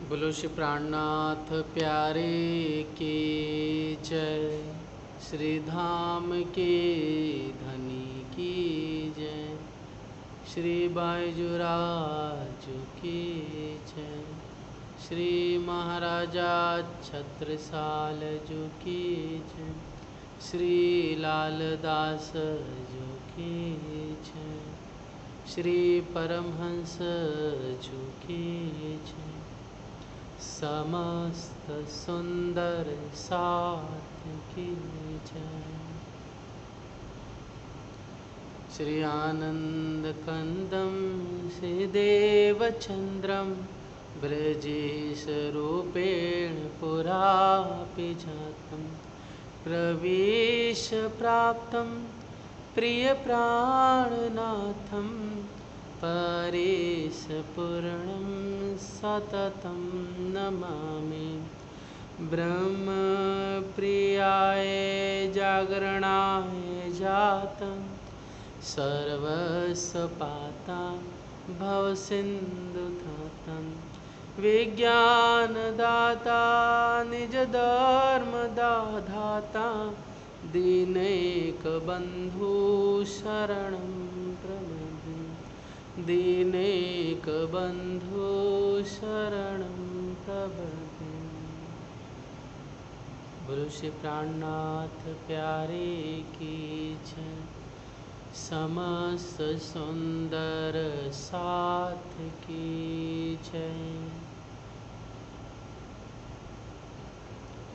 बोलो श्री प्राणनाथ प्यारे की जय, श्री धाम के धनी की जय, श्री बायजुराज की जय, श्री महाराजा छत्रसाल जी की जय, श्री लालदास जी की जय, श्री परमहंस जी की जय, समस्त सुंदर साथ की जय। श्री आनंद कंदम श्री देवचंद्रम ब्रजेश रूपेण पुरापि जातम प्रवेश प्राप्तम प्रिय प्राणनाथम परेश पूर्णं सततं नमामि। ब्रह्म प्रियाय जागरणाय जातं सर्वस्वपाता भवसिन्धुतातं विज्ञानदाता निजधर्मदाता दीनैकबन्धु शरणं प्रपद्ये। दीनैकबन्धु शरणं प्रपद्ये। बोलो श्री प्राणनाथ प्यारे की जय, समस्त सुंदर साथ की जय।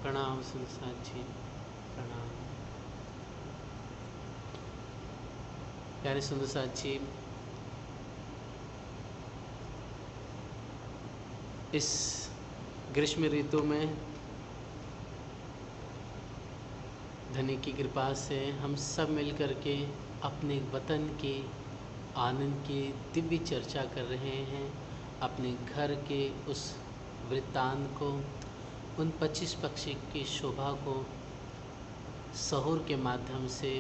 प्रणाम संसार जी, प्रणाम। प्यारे सुंदर साथ जी, इस ग्रीष्म ऋतु में धनी की कृपा से हम सब मिलकर के अपने वतन के आनंद की दिव्य चर्चा कर रहे हैं। अपने घर के उस वृत्तांत को, उन 25 पक्षी की शोभा को सहूर के माध्यम से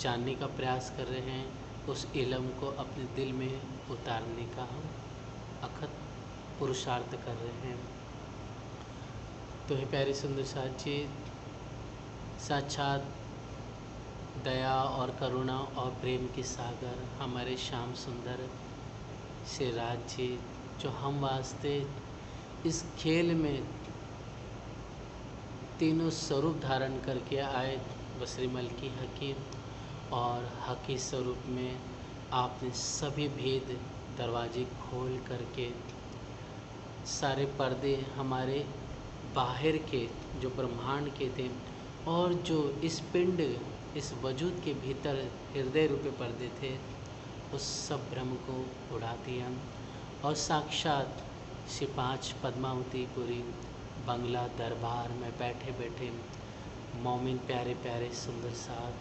जानने का प्रयास कर रहे हैं। उस इलम को अपने दिल में उतारने का हम अखत पुरुषार्थ कर रहे हैं। तो हे प्यारे सुंदर साथ जी, साक्षात दया और करुणा और प्रेम के सागर हमारे श्याम सुंदर श्री राज जी, जो हम वास्ते इस खेल में तीनों स्वरूप धारण करके आए, बसरीमल की हकी और हकी स्वरूप में आपने सभी भेद दरवाजे खोल करके सारे पर्दे हमारे बाहर के जो ब्रह्मांड के थे और जो इस पिंड, इस वजूद के भीतर हृदय रूपे पर्दे थे, उस सब भ्रम को उड़ा दिया और साक्षात श्री 5 पद्मावतीपुरी बंगला दरबार में बैठे बैठे मोमिन प्यारे प्यारे सुंदर साथ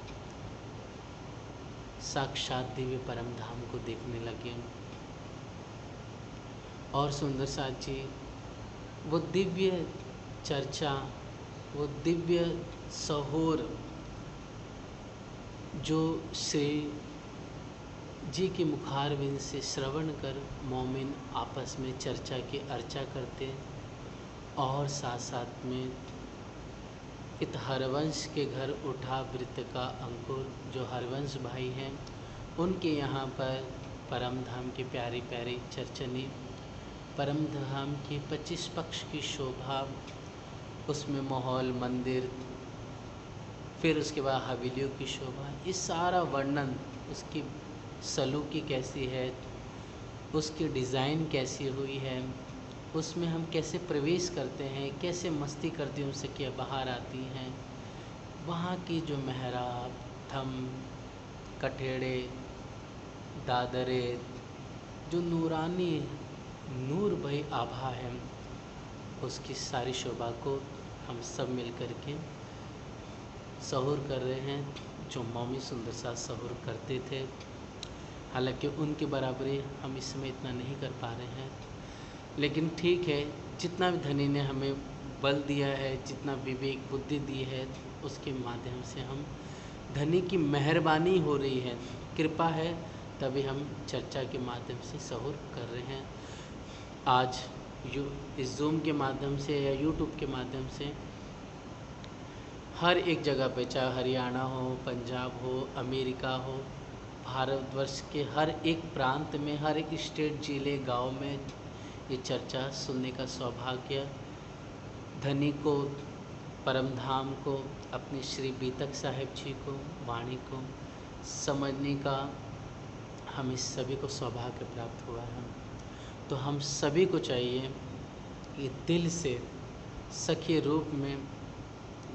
साक्षात दिव्य परम धाम को देखने लगे। और सुंदर साथ जी, वो दिव्य चर्चा, वो दिव्य सहूर जो श्री जी के मुखारविंद से श्रवण कर मोमिन आपस में चर्चा की अर्चा करते और साथ साथ में इत हरवंश के घर उठा वृत्त का अंकुर, जो हरवंश भाई हैं, उनके यहाँ पर परम धाम की प्यारी प्यारी चर्चनी, परम धाम की 25 पक्ष की शोभा, उसमें माहौल, मंदिर, फिर उसके बाद हवेलियों की शोभा, इस सारा वर्णन, उसकी सलूकी कैसी है, उसकी डिज़ाइन कैसी हुई है, उसमें हम कैसे प्रवेश करते हैं, कैसे मस्ती करते हैं, उससे क्या बाहर आती हैं, वहाँ की जो मेहराब, थम, कठेड़े, दादरे, जो नूरानी नूर भई आभा है, उसकी सारी शोभा को हम सब मिल कर के सहूर कर रहे हैं, जो मौमी सुंदर साथ सहूर करते थे। हालांकि उनकी बराबरी हम इस समय इतना नहीं कर पा रहे हैं, लेकिन ठीक है, जितना भी धनी ने हमें बल दिया है, जितना विवेक बुद्धि दी है, उसके माध्यम से हम धनी की मेहरबानी हो रही है, कृपा है, तभी हम चर्चा के माध्यम से सहूर कर रहे हैं। आज इस जूम के माध्यम से या यूट्यूब के माध्यम से हर एक जगह पे, चाहे हरियाणा हो, पंजाब हो, अमेरिका हो, भारतवर्ष के हर एक प्रांत में, हर एक स्टेट, जिले, गांव में ये चर्चा सुनने का सौभाग्य धनी को, परमधाम को, अपने श्री बीतक साहिब जी को, वाणी को समझने का हम इस सभी को सौभाग्य प्राप्त हुआ है। तो हम सभी को चाहिए कि दिल से सखी रूप में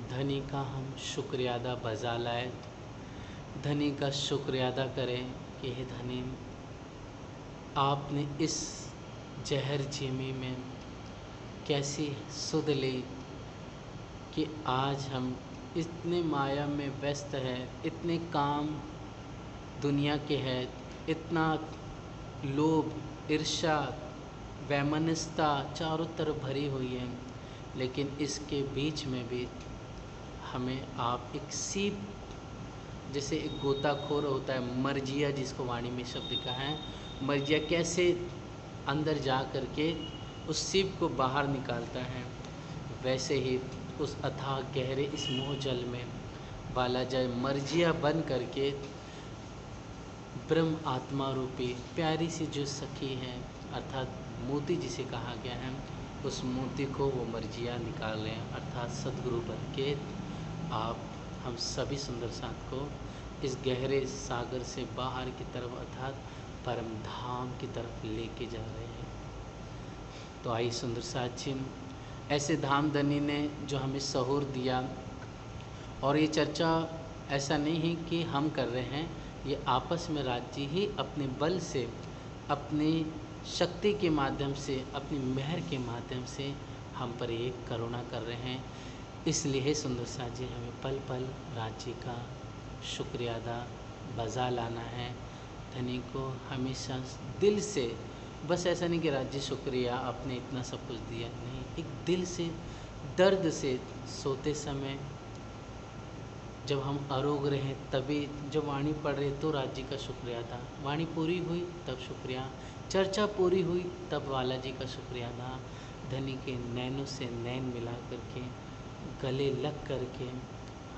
धनी का हम शुक्रिया अदा बजा लाए, धनी का शुक्रिया अदा करें कि हे धनी, आपने इस जहर जीमी में कैसी सुध ली कि आज हम इतने माया में व्यस्त है, इतने काम दुनिया के है, इतना लोभ, ईर्ष्या, वैमनस्यता चारों तरफ भरी हुई है, लेकिन इसके बीच में भी हमें आप एक सीप, जैसे एक गोताखोर होता है, मर्जिया जिसको वाणी में शब्द कहा है, मर्जिया कैसे अंदर जा कर के उस सीप को बाहर निकालता है, वैसे ही उस अथाह गहरे इस मोह जल में बालाजी मर्जिया बन करके ब्रह्म आत्मा रूपी प्यारी सी जो सखी है, अर्थात मोती जिसे कहा गया है, उस मोती को वो मर्जिया निकाल रहे हैं, अर्थात सद्गुरु बन के आप हम सभी सुंदर साथ को इस गहरे सागर से बाहर की तरफ, अर्थात परम धाम की तरफ लेके जा रहे हैं। तो आई सुंदर साथ जी, ऐसे धाम धनी ने जो हमें सहूर दिया, और ये चर्चा ऐसा नहीं है कि हम कर रहे हैं, ये आपस में राज्य ही अपने बल से, अपनी शक्ति के माध्यम से, अपनी मेहर के माध्यम से हम पर एक करुणा कर रहे हैं। इसलिए सुंदर साथ जी हमें पल पल राज्य का शुक्रिया अदा बजा लाना है। धनी को हमेशा दिल से, बस ऐसा नहीं कि राज्य शुक्रिया आपने इतना सब कुछ दिया, नहीं, एक दिल से दर्द से सोते समय जब हम अरोग रहे तभी, जब वाणी पढ़ रहे तो राज्य का शुक्रिया था, वाणी पूरी हुई तब शुक्रिया, चर्चा पूरी हुई तब बालाजी का शुक्रिया था। धनी के नैनों से नैन मिला करके, गले लग करके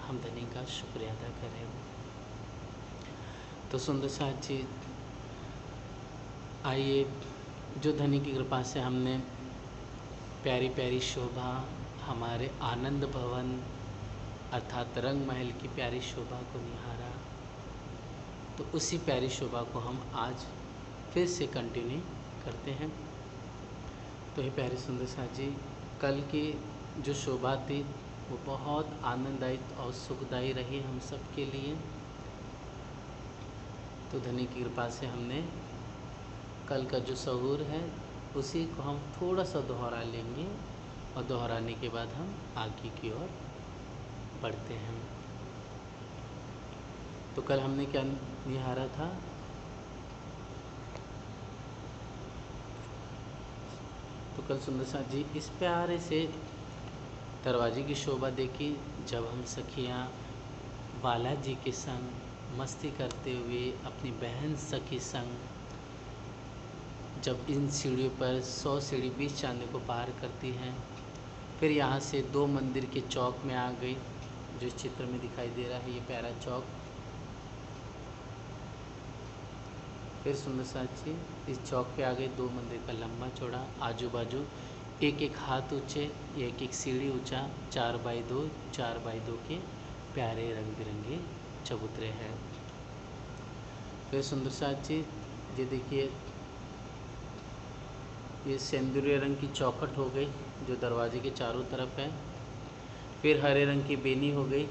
हम धनी का शुक्रिया अदा करें। तो सुंदर साथ जी, आइए, जो धनी की कृपा से हमने प्यारी प्यारी शोभा, हमारे आनंद भवन अर्थात रंग महल की प्यारी शोभा को निहारा, तो उसी प्यारी शोभा को हम आज फिर से कंटिन्यू करते हैं। तो ये प्यारे सुंदर साथ जी, कल की जो शोभा थी वो बहुत आनंददायी और सुखदायी रही हम सब के लिए। तो धनी की कृपा से हमने कल का जो सहूर है उसी को हम थोड़ा सा दोहरा लेंगे, और दोहराने के बाद हम आगे की ओर बढ़ते हैं। तो कल हमने क्या निहारा था? तो कल सुंदर साथ जी इस प्यारे से दरवाजे की शोभा देखी, जब हम सखियाँ बालाजी के संग मस्ती करते हुए अपनी बहन सखी संग, जब इन सीढ़ियों पर 100 सीढ़ी 20 चांदे को पार करती हैं, फिर यहाँ से 2 मंदिर के चौक में आ गई, जो इस चित्र में दिखाई दे रहा है ये प्यारा चौक। फिर सुंदर साथ जी इस चौक पे आ गए, 2 मंदिर का लंबा चौड़ा, आजू बाजू एक एक हाथ ऊंचे, एक एक सीढ़ी ऊंचा, 4 बाई 2 के प्यारे रंग बिरंगे चबूतरे हैं। फिर सुंदर साथ जी ये देखिए, ये सिंदूरी रंग की चौखट हो गई जो दरवाजे के चारों तरफ है। फिर हरे रंग की बेनी हो गई,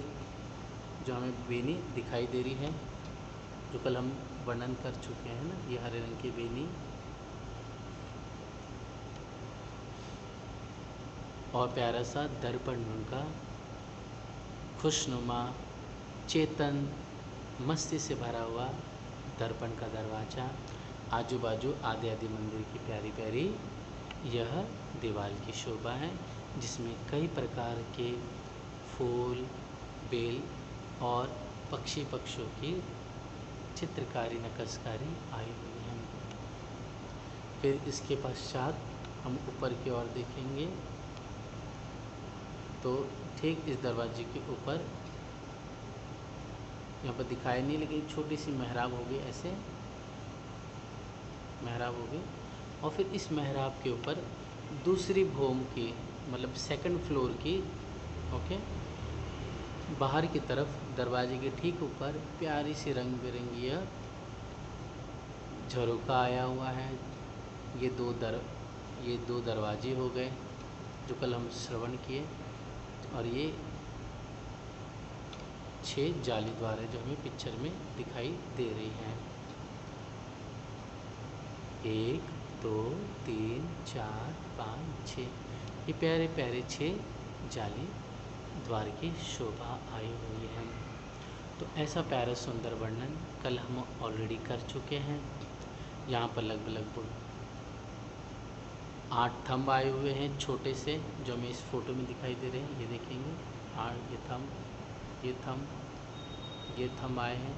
जो हमें बेनी दिखाई दे रही है, जो कल हम वर्णन कर चुके हैं ना, ये हरे रंग की बेनी। और प्यारा सा दर्पण उनका खुशनुमा, चेतन, मस्ती से भरा हुआ दर्पण का दरवाज़ा, आजू बाजू आदि आदि मंदिर की प्यारी प्यारी यह दीवार की शोभा है, जिसमें कई प्रकार के फूल, बेल और पक्षियों की चित्रकारी, नक्काशी आई हुई है। फिर इसके पश्चात हम ऊपर की ओर देखेंगे तो ठीक इस दरवाजे के ऊपर, यहाँ पर दिखाई नहीं लेकिन छोटी सी मेहराब होगी, ऐसे मेहराब होगी। और फिर इस मेहराब के ऊपर दूसरी भोम की, मतलब सेकंड फ्लोर की, ओके, बाहर की तरफ दरवाजे के ठीक ऊपर प्यारी सी रंग बिरंगी झरोका आया हुआ है। ये दो दरवाजे हो गए जो कल हम श्रवण किए, और ये 6 जाली द्वार जो हमें पिक्चर में दिखाई दे रही हैं। 1 2 3 4 5 6, ये प्यारे प्यारे 6 जाली द्वार की शोभा आई हुई है। तो ऐसा प्यारा सुंदर वर्णन कल हम ऑलरेडी कर चुके हैं। यहाँ पर लगभग 8 थंब आए हुए हैं छोटे से, जो हमें इस फोटो में दिखाई दे रहे हैं। ये देखेंगे 8, ये थंब आए हैं,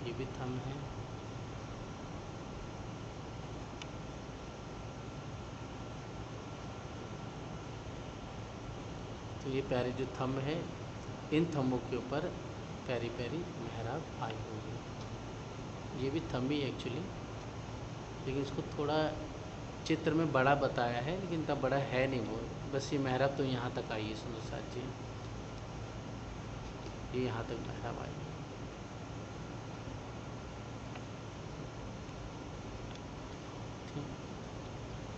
ये भी थंब हैं। तो ये प्यारे जो थंब है, इन थंबों के ऊपर प्यारी प्यारी मेहराब आई हुई है। ये भी थंब ही एक्चुअली, लेकिन इसको थोड़ा चित्र में बड़ा बताया है, लेकिन इतना बड़ा है नहीं वो, बस ये मेहराब तो यहाँ तक आई है। सुंदर साथ जी, ये यहाँ तक मेहराब आई है।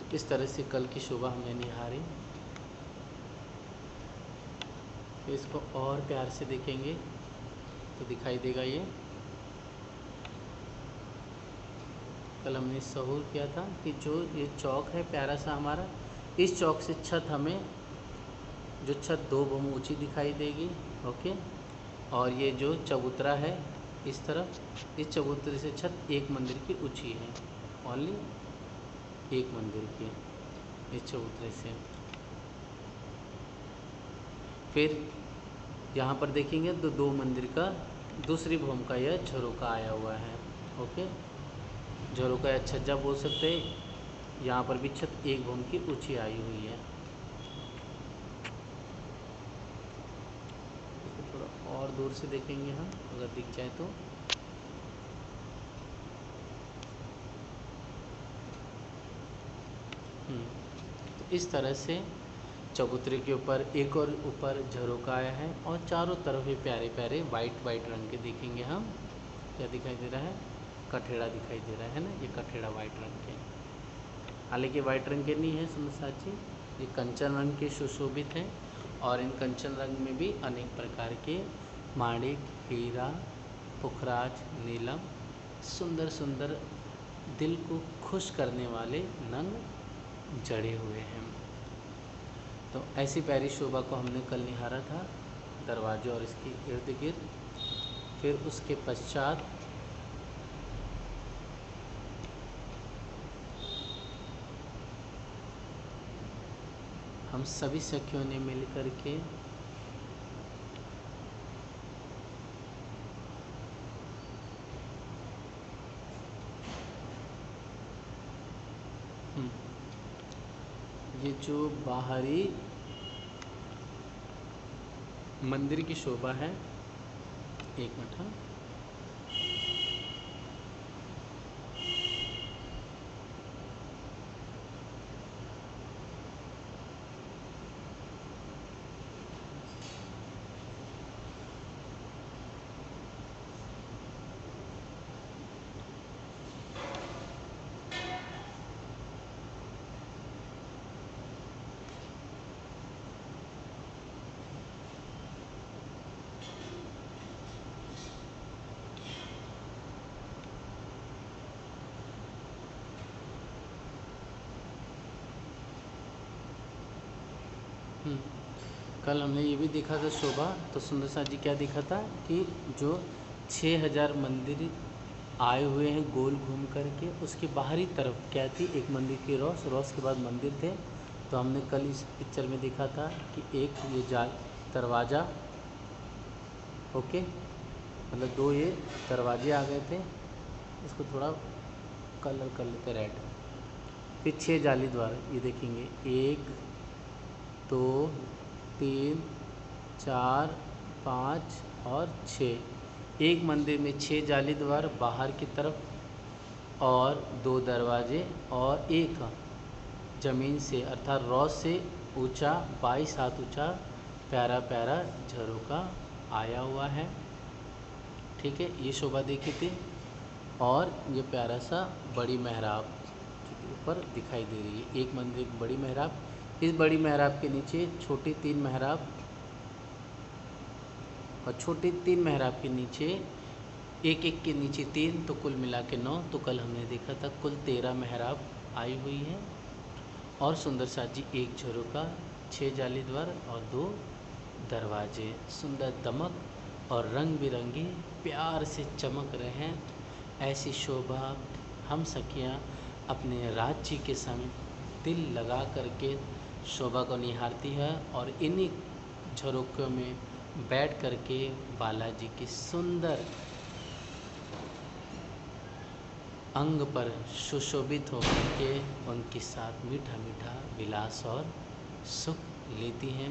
तो इस तरह से कल की शोभा हमने निहारी। फिर इसको और प्यार से देखेंगे तो दिखाई देगा ये कल हमने सहूर किया था कि जो ये चौक है प्यारा सा हमारा, इस चौक से छत हमें, जो छत 2 भूम ऊंची दिखाई देगी, ओके। और ये जो चबूतरा है इस तरफ, इस चबूतरे से छत 1 मंदिर की ऊंची है, ओनली 1 मंदिर की इस चबूतरे से। फिर यहाँ पर देखेंगे तो 2 मंदिर का दूसरी भूम का यह झरोका आया हुआ है, ओके। झरोका या छज्जा बोल सकते हैं। यहाँ पर भी छत 1 भूम की ऊंची आई हुई है। इसको थोड़ा और दूर से देखेंगे हम, अगर दिख जाए तो। तो इस तरह से चबूतरे के ऊपर एक और ऊपर झरोका आया है, और चारों तरफ ये प्यारे प्यारे वाइट रंग के देखेंगे हम। क्या दिखाई दे रहा है? कठेड़ा दिखाई दे रहा है ना, ये कठेड़ा वाइट रंग के, हालांकि वाइट रंग के नहीं है सुंदर साथ जी, ये कंचन रंग के सुशोभित हैं। और इन कंचन रंग में भी अनेक प्रकार के माणिक, हीरा, पुखराज, नीलम, सुंदर सुंदर दिल को खुश करने वाले नंग जड़े हुए हैं। तो ऐसी प्यारी शोभा को हमने कल निहारा था, दरवाजे और इसके इर्द गिर्द। फिर उसके पश्चात हम सभी सखियों ने मिल कर के ये जो बाहरी मंदिर की शोभा है, 1 मिनट, हाँ, कल हमने ये भी देखा था शोभा। तो सुंदर साथ जी क्या देखा था कि जो 6000 मंदिर आए हुए हैं गोल घूम करके, उसके बाहरी तरफ क्या थी, एक मंदिर की रोस के बाद मंदिर थे। तो हमने कल इस पिक्चर में देखा था कि एक ये दरवाज़ा, ओके, मतलब 2 ये दरवाजे आ गए थे। इसको थोड़ा कलर कर लेते रेड। फिर 6 जाली द्वार, ये देखेंगे 1 2 3 4 5 और 6। एक मंदिर में 6 जाली द्वार बाहर की तरफ और 2 दरवाजे और एक ज़मीन से अर्थात रॉस से ऊंचा 22 हाथ ऊंचा प्यारा प्यारा झरोका आया हुआ है। ठीक है, ये शोभा देखी थी। और ये प्यारा सा बड़ी मेहराब के ऊपर दिखाई दे रही है। एक मंदिर बड़ी मेहराब, इस बड़ी मेहराब के नीचे छोटी 3 मेहराब और छोटी 3 मेहराब के नीचे एक एक के नीचे 3, तो कुल मिला के 9। तो कल हमने देखा था कुल 13 मेहराब आई हुई है। और सुंदर साजी एक झरोका, 6 जाली द्वार और 2 दरवाजे सुंदर दमक और रंग बिरंगे प्यार से चमक रहे हैं। ऐसी शोभा हम सखियाँ अपने राज्य के संग दिल लगा करके शोभा को निहारती है और इन्हीं झरोकों में बैठ करके बालाजी की सुंदर अंग पर सुशोभित होकर के उनके साथ मीठा मीठा विलास और सुख लेती हैं।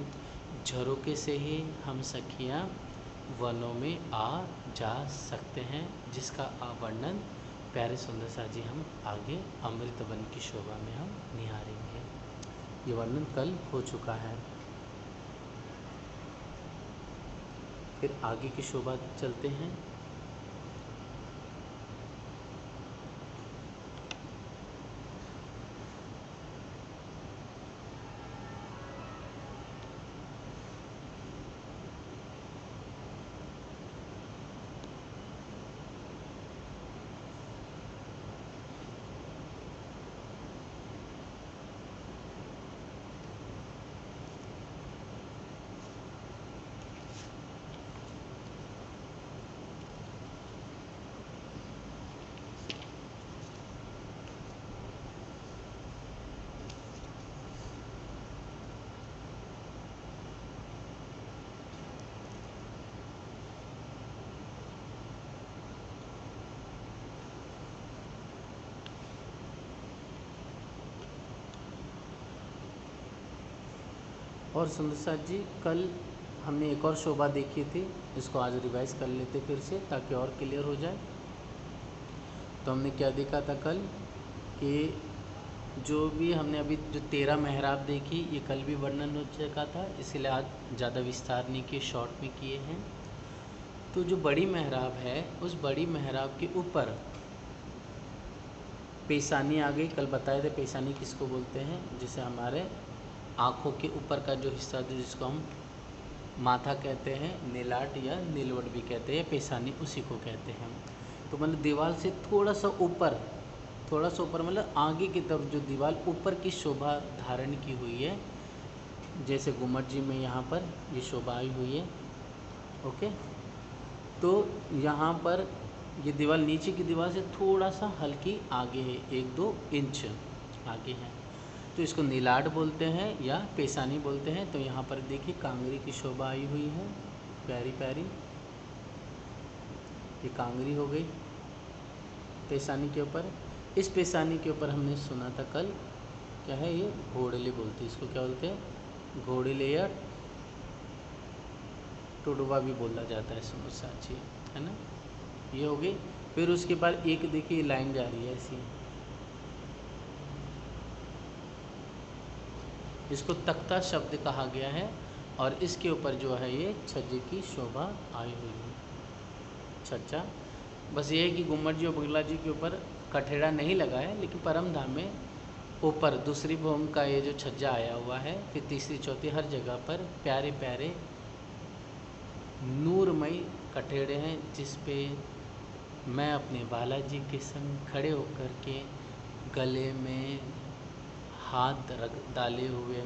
झरोके से ही हम सखियाँ वनों में आ जा सकते हैं, जिसका वर्णन प्यारे सुंदर साजी हम आगे अमृत वन की शोभा में हम निहारेंगे। ये वर्णन कल हो चुका है। फिर आगे की शोभा चलते हैं। और सुंदर साथ जी, कल हमने एक और शोभा देखी थी, इसको आज रिवाइज कर लेते फिर से ताकि और क्लियर हो जाए। तो हमने क्या देखा था कल कि जो भी हमने अभी जो 13 मेहराब देखी, ये कल भी वर्णन हो चुका था, इसलिए आज ज़्यादा विस्तार नहीं किए, शॉर्ट में किए हैं। तो जो बड़ी मेहराब है, उस बड़ी मेहराब के ऊपर पेशानी आ गई। कल बताए थे पेशानी किसको बोलते हैं, जिसे हमारे आँखों के ऊपर का जो हिस्सा जो जिसको हम माथा कहते हैं, नीलाट या नीलवट भी कहते हैं, पेशानी उसी को कहते हैं। तो मतलब दीवार से थोड़ा सा ऊपर मतलब आगे की तरफ जो दीवार ऊपर की शोभा धारण की हुई है, जैसे गुम्मट जी में यहाँ पर ये शोभा आई हुई है। ओके, तो यहाँ पर ये दीवार नीचे की दीवार से थोड़ा सा हल्की आगे है, 1-2 इंच आगे है, तो इसको नीलाट बोलते हैं या पेशानी बोलते हैं। तो यहाँ पर देखिए कांगरी की शोभा आई हुई है, प्यारी प्यारी, ये कांगरी हो गई पेशानी के ऊपर। इस पेशानी के ऊपर हमने सुना था कल, क्या है ये, घोड़ले बोलते हैं इसको, क्या बोलते हैं, घोड़ले या टुडवा भी बोला जाता है, सुनो साची, है ना। ये हो गई। फिर उसके बाद एक देखिए लाइन जा रही है ऐसी, इसको तख्ता शब्द कहा गया है और इसके ऊपर जो है ये छज्जे की शोभा आई हुई है, छज्जा। बस ये है कि गुम्मट जी और बगला जी के ऊपर कठेड़ा नहीं लगा है, लेकिन परम धाम में ऊपर दूसरी भूम का ये जो छज्जा आया हुआ है, फिर तीसरी चौथी हर जगह पर प्यारे प्यारे नूरमयी कठेड़े हैं, जिस पे मैं अपने बालाजी के संग खड़े होकर के गले में हाथ रख डाले हुए,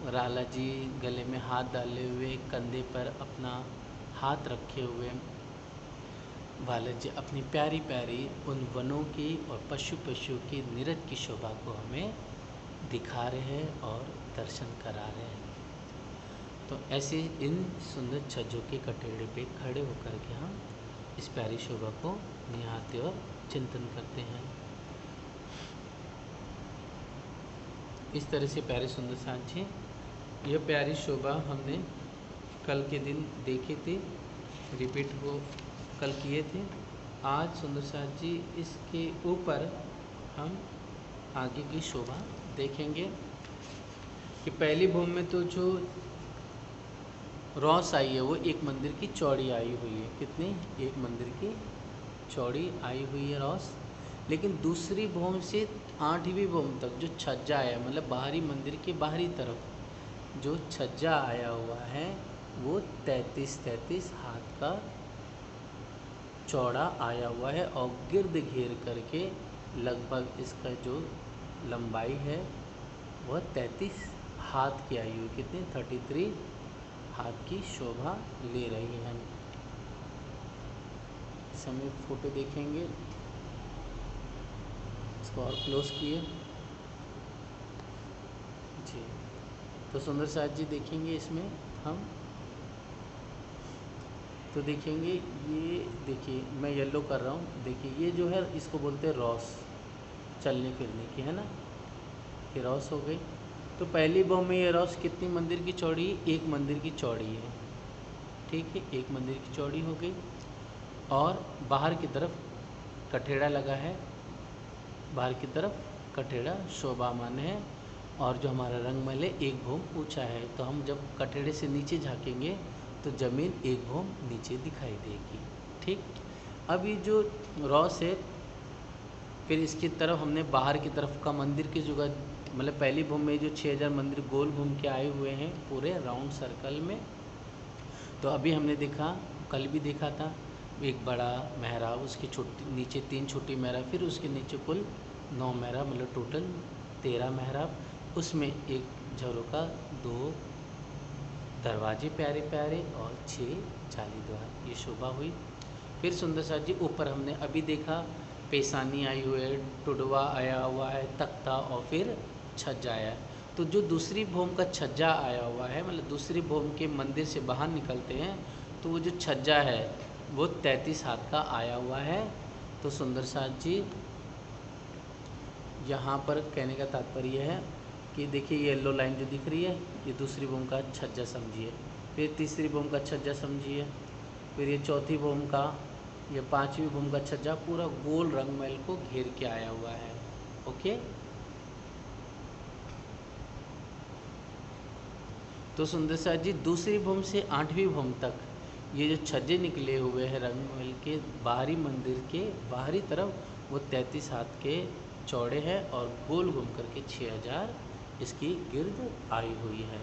राला जी गले में हाथ डाले हुए, कंधे पर अपना हाथ रखे हुए बालाजी अपनी प्यारी प्यारी उन वनों की और पशु की निरत की शोभा को हमें दिखा रहे हैं और दर्शन करा रहे हैं। तो ऐसे इन सुंदर छज्जों के कटेड़े पे खड़े होकर के हम इस प्यारी शोभा को निहारते और चिंतन करते हैं। इस तरह से प्यारे सुंदर साथ जी, यह प्यारी शोभा हमने कल के दिन देखे थे, रिपीट वो कल किए थे। आज सुंदर साथ जी इसके ऊपर हम आगे की शोभा देखेंगे कि पहली भूमि में तो जो रॉस आई है वो एक मंदिर की चौड़ी आई हुई है। कितनी? एक मंदिर की चौड़ी आई हुई है रॉस। लेकिन दूसरी भूमि से 8वीं भूमि तक जो छज्जा आया, मतलब बाहरी मंदिर के बाहरी तरफ जो छज्जा आया हुआ है वो 33 हाथ का चौड़ा आया हुआ है और गिर्द घेर करके लगभग इसका जो लंबाई है वह 33 हाथ की आई हुई। कितनी? 33 हाथ की शोभा ले रही है। समय फोटो देखेंगे, इसको और क्लोज किए जी। तो सुंदर साथ जी देखेंगे इसमें हम तो देखेंगे, ये देखिए मैं येलो कर रहा हूँ। देखिए ये जो है इसको बोलते हैं रॉस, चलने फिरने की, है ना, ये रॉस हो गई। तो पहली भूमि में ये रॉस कितनी मंदिर की चौड़ी? एक मंदिर की चौड़ी है, ठीक है, एक मंदिर की चौड़ी हो गई। और बाहर की तरफ कठेड़ा लगा है, बाहर की तरफ कठेड़ा शोभामान है। और जो हमारा रंगमहल है एक भूमि ऊंचा है, तो हम जब कठेड़े से नीचे झाँकेंगे तो ज़मीन एक भूमि नीचे दिखाई देगी, ठीक। अब ये जो रॉस है, फिर इसकी तरफ हमने बाहर की तरफ का मंदिर की जगह, मतलब पहली भूमि में जो 6000 मंदिर गोल घूम के आए हुए हैं पूरे राउंड सर्कल में। तो अभी हमने देखा, कल भी देखा था, एक बड़ा मेहराब, उसकी छोटी नीचे 3 छोटी मेहराब, फिर उसके नीचे कुल 9 मेहराब, मतलब टोटल 13 मेहराब। उसमें एक झरोका, 2 दरवाजे प्यारे प्यारे और 6 जालीदार, ये शोभा हुई। फिर सुंदर साथ जी ऊपर हमने अभी देखा पेशानी आई हुई है, टुडवा आया हुआ है, तख्ता और फिर छज्जा आया है। तो जो दूसरी भूमि का छज्जा आया हुआ है, मतलब दूसरी भूमि के मंदिर से बाहर निकलते हैं तो वो जो छज्जा है वो 33 हाथ का आया हुआ है। तो सुंदर साथ जी यहाँ पर कहने का तात्पर्य है कि देखिए ये येलो लाइन जो दिख रही है ये दूसरी भूमि का छज्जा समझिए, फिर तीसरी भूमि का छज्जा समझिए, फिर ये चौथी भूमि का, ये 5वीं भूमि का छज्जा पूरा गोल रंगमहल को घेर के आया हुआ है। ओके, तो सुंदर साथ जी दूसरी भूमि से 8वीं भूमि तक ये जो छज्जे निकले हुए हैं रंगमहल के बाहरी मंदिर के बाहरी तरफ वो 33 हाथ के चौड़े हैं और गोल घूम करके 6000 इसकी गिर्द आई हुई है।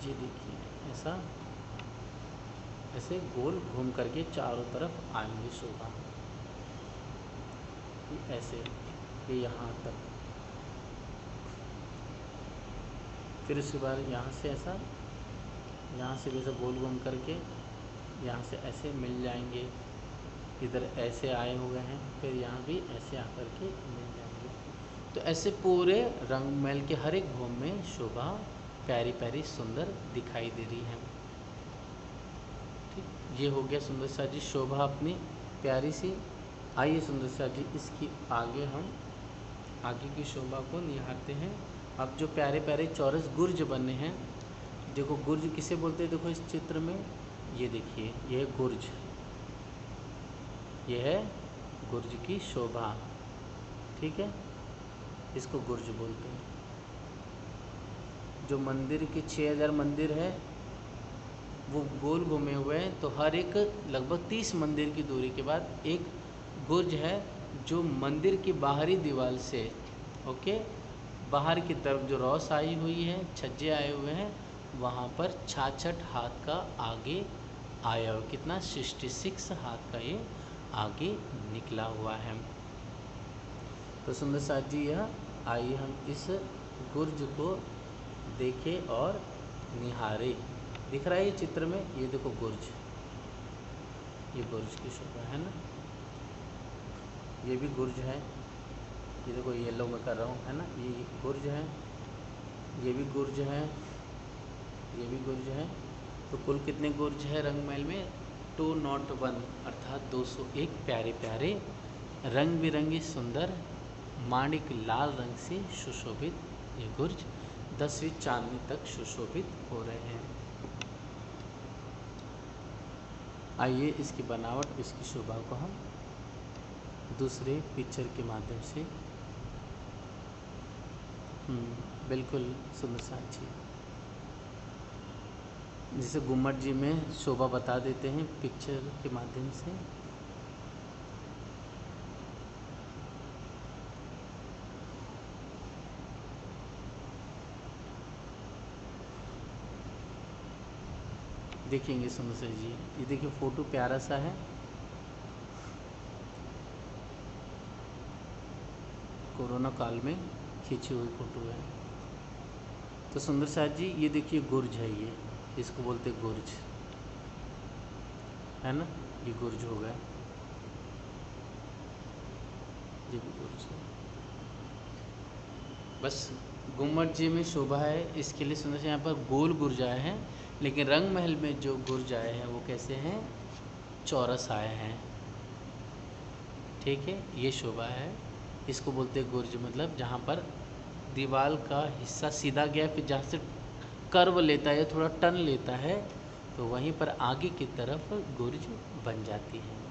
ये देखिए ऐसे गोल घूम करके चारों तरफ आएंगे शोभा, ऐसे ये यहाँ तक, फिर उसके बाद यहाँ से ऐसा, यहाँ से भी ऐसा गोल घूम करके यहाँ से ऐसे मिल जाएंगे, इधर ऐसे आए हुए हैं, फिर यहाँ भी ऐसे आकर के मिल जाएंगे। तो ऐसे पूरे रंगमहल के हर एक भूमि में शोभा प्यारी प्यारी सुंदर दिखाई दे रही है, ठीक। ये हो गया सुंदर सा जी शोभा अपनी प्यारी सी। आइए सुंदर सा जी इसकी आगे हम आगे की शोभा को निहारते हैं। अब जो प्यारे प्यारे चौरस गुर्ज बने हैं, देखो गुर्ज किसे बोलते हैं, देखो इस चित्र में ये देखिए, ये है गुर्ज, ये है गुर्ज की शोभा, ठीक है, इसको गुर्ज बोलते हैं। जो मंदिर के 6000 मंदिर है वो गोल घूमे हुए हैं, तो हर एक लगभग 30 मंदिर की दूरी के बाद एक गुर्ज है जो मंदिर की बाहरी दीवार से, ओके, बाहर की तरफ जो रॉस आई हुई है, छज्जे आए हुए हैं, वहाँ पर 66 हाथ का आगे आया हुआ, कितना 66 हाथ का ये आगे निकला हुआ है। तो सुंदर साथ जी यह आइए हम इस गुर्ज को देखें और निहारे। दिख रहा है ये चित्र में, ये देखो गुर्ज, ये गुर्ज की शोभा है ना, ये भी गुर्ज है, ये देखो येलो में कर रहा हूँ, है ना, ये गुर्ज है, ये भी गुर्ज है, ये भी गुर्ज है। तो कुल कितने गुर्ज है रंगमहल में? 201 अर्थात 201 प्यारे प्यारे रंग बिरंगी सुंदर माणिक लाल रंग से सुशोभित ये गुर्ज 10वीं चांदनी तक सुशोभित हो रहे हैं। आइए इसकी बनावट, इसकी शोभा को हम दूसरे पिक्चर के माध्यम से बिल्कुल सुंदर साक्षी जैसे गुम्मट जी में शोभा बता देते हैं पिक्चर के माध्यम से। देखेंगे सुंदर जी, ये देखिए फोटो प्यारा सा है, कोरोना काल में खींची हुई फोटो है। तो सुंदर साथ जी ये देखिए गुर्ज है, ये इसको बोलते गुर्ज है ना, ये गुर्ज हो गया, ये भी गुर्ज है। बस गुम्मट जी में शोभा है, इसके लिए सुंदर से यहाँ पर गोल गुर्ज आए हैं, लेकिन रंग महल में जो गुर्ज आए हैं वो कैसे हैं, चौरस आए हैं। ठीक है, ये शोभा है, इसको बोलते गुर्ज, मतलब जहाँ पर दीवार का हिस्सा सीधा गया, फिर जहाँ से कर्व लेता है, थोड़ा टर्न लेता है, तो वहीं पर आगे की तरफ गुर्ज बन जाती है।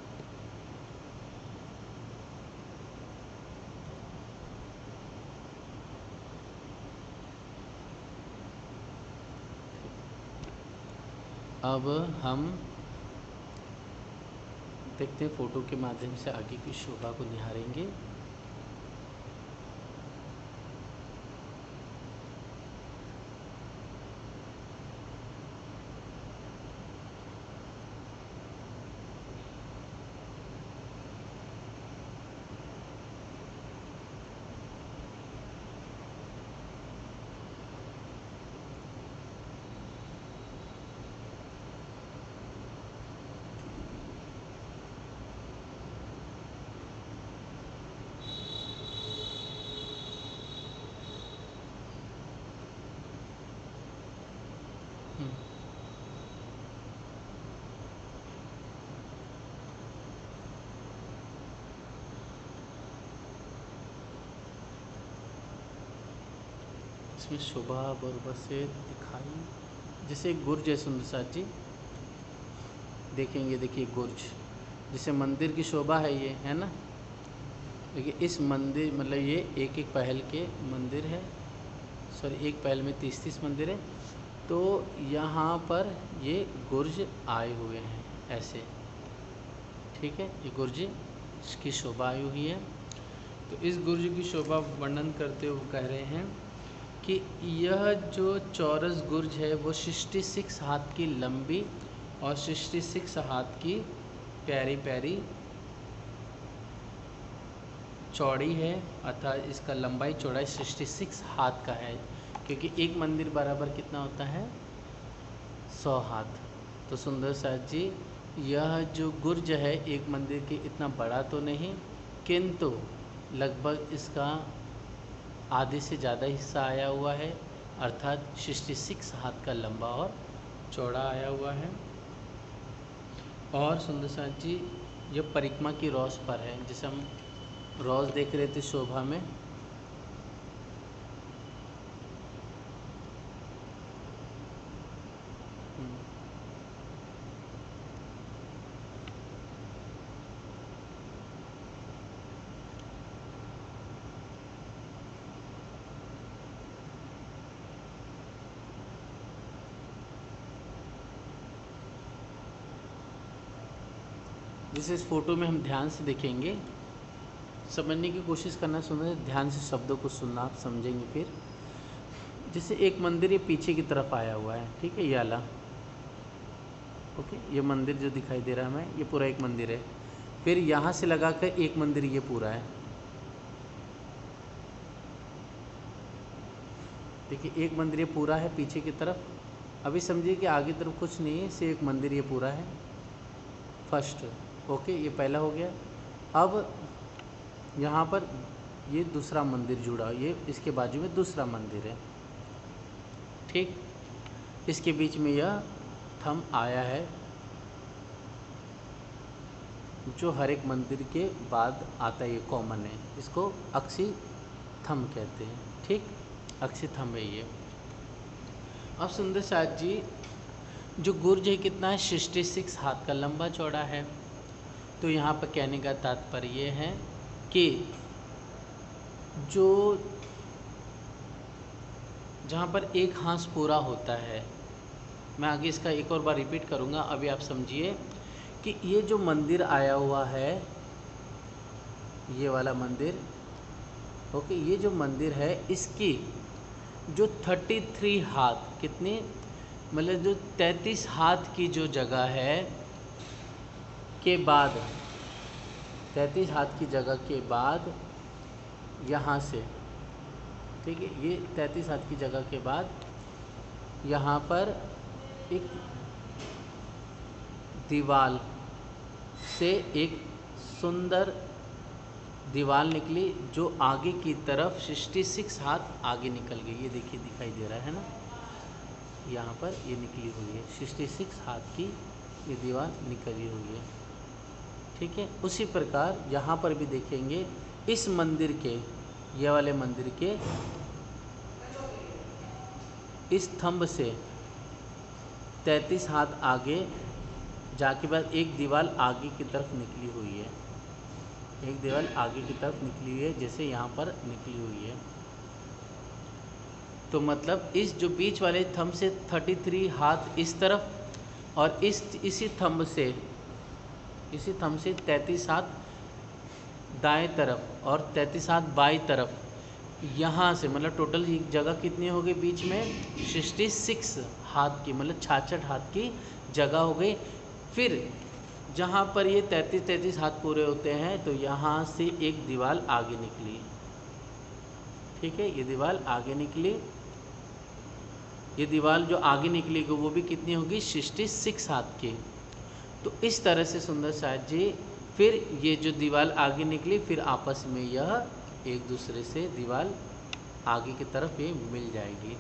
अब हम देखते हैं फोटो के माध्यम से आगे की शोभा को निहारेंगे। इसमें शोभा बराबर से दिखाई, जैसे गुर्ज है सुंदर साथ जी, देखेंगे, देखिए गुर्ज जैसे मंदिर की शोभा है ये, है ना। देखिए इस मंदिर, मतलब ये एक एक पहल के मंदिर है, सॉरी एक पहल में 30-30 मंदिर है, तो यहाँ पर ये गुर्ज आए हुए हैं ऐसे। ठीक है, ये गुर्ज की शोभा आई हुई है। तो इस गुर्ज की शोभा वर्णन करते हुए कह रहे हैं कि यह जो चौरस गुर्ज है वो 66 हाथ की लंबी और 66 हाथ की प्यारी प्यारी चौड़ी है, अर्थात इसका लंबाई चौड़ाई 66 हाथ का है, क्योंकि एक मंदिर बराबर कितना होता है, 100 हाथ। तो सुंदर साथ जी यह जो गुर्ज है एक मंदिर के इतना बड़ा तो नहीं, किंतु लगभग इसका आधे से ज़्यादा हिस्सा आया हुआ है, अर्थात 66 हाथ का लंबा और चौड़ा आया हुआ है। और सुंदर साथ जी ये परिक्रमा की रौस पर है, जिसे हम रौस देख रहे थे शोभा में, जिसे इस फोटो में हम ध्यान से देखेंगे, समझने की कोशिश करना, सुनना, ध्यान से शब्दों को सुनना, आप समझेंगे। फिर जैसे एक मंदिर ये पीछे की तरफ आया हुआ है, ठीक है, ये वाला, ओके, ये मंदिर जो दिखाई दे रहा है हमें, ये पूरा एक मंदिर है। फिर यहाँ से लगा कर एक मंदिर ये पूरा है, देखिए एक मंदिर ये पूरा है पीछे की तरफ। अभी समझिए कि आगे तरफ कुछ नहीं है, सिर्फ एक मंदिर ये पूरा है, फर्स्ट, ओके, ये पहला हो गया। अब यहाँ पर ये दूसरा मंदिर जुड़ा, ये इसके बाजू में दूसरा मंदिर है, ठीक, इसके बीच में यह थंब आया है, जो हर एक मंदिर के बाद आता है, ये कॉमन है, इसको अक्षी थंब कहते हैं। ठीक, अक्षी थंब है ये। अब सुंदर साथ जी, जो गुर्ज है कितना है, 66 हाथ का लंबा चौड़ा है। तो यहाँ पर कहने का तात्पर्य ये है कि जो जहाँ पर एक हाथ पूरा होता है, मैं आगे इसका एक और बार रिपीट करूँगा, अभी आप समझिए कि ये जो मंदिर आया हुआ है, ये वाला मंदिर, ओके, ये जो मंदिर है इसकी जो 33 हाथ, कितनी मतलब जो 33 हाथ की जो जगह है के बाद, 33 हाथ की जगह के बाद यहाँ से, ठीक है, ये 33 हाथ की जगह के बाद यहाँ पर एक दीवार से एक सुंदर दीवार निकली, जो आगे की तरफ 66 हाथ आगे निकल गई। ये देखिए दिखाई दे रहा है ना, यहाँ पर ये निकली हुई है, 66 हाथ की ये दीवार निकली हुई है। ठीक है, उसी प्रकार यहाँ पर भी देखेंगे, इस मंदिर के, ये वाले मंदिर के इस थंब से 33 हाथ आगे जाके बाद एक दीवार आगे की तरफ निकली हुई है, एक दीवार आगे की तरफ निकली हुई है, जैसे यहाँ पर निकली हुई है। तो मतलब इस जो बीच वाले थंब से 33 हाथ इस तरफ और इसी थंब से 33 हाथ दाएं तरफ और 33 हाथ बाईं तरफ, यहाँ से मतलब टोटल जगह कितनी हो गई बीच में, 66 हाथ की, मतलब 66 हाथ की जगह हो गई। फिर जहाँ पर ये 33 हाथ पूरे होते हैं, तो यहाँ से एक दीवार आगे निकली। ठीक है, ये दीवार आगे निकली, ये दीवार जो आगे निकली वो भी कितनी होगी, 66 हाथ की। तो इस तरह से सुंदर साथ जी, फिर ये जो दीवार आगे निकली, फिर आपस में यह एक दूसरे से दीवार आगे की तरफ ये मिल जाएगी।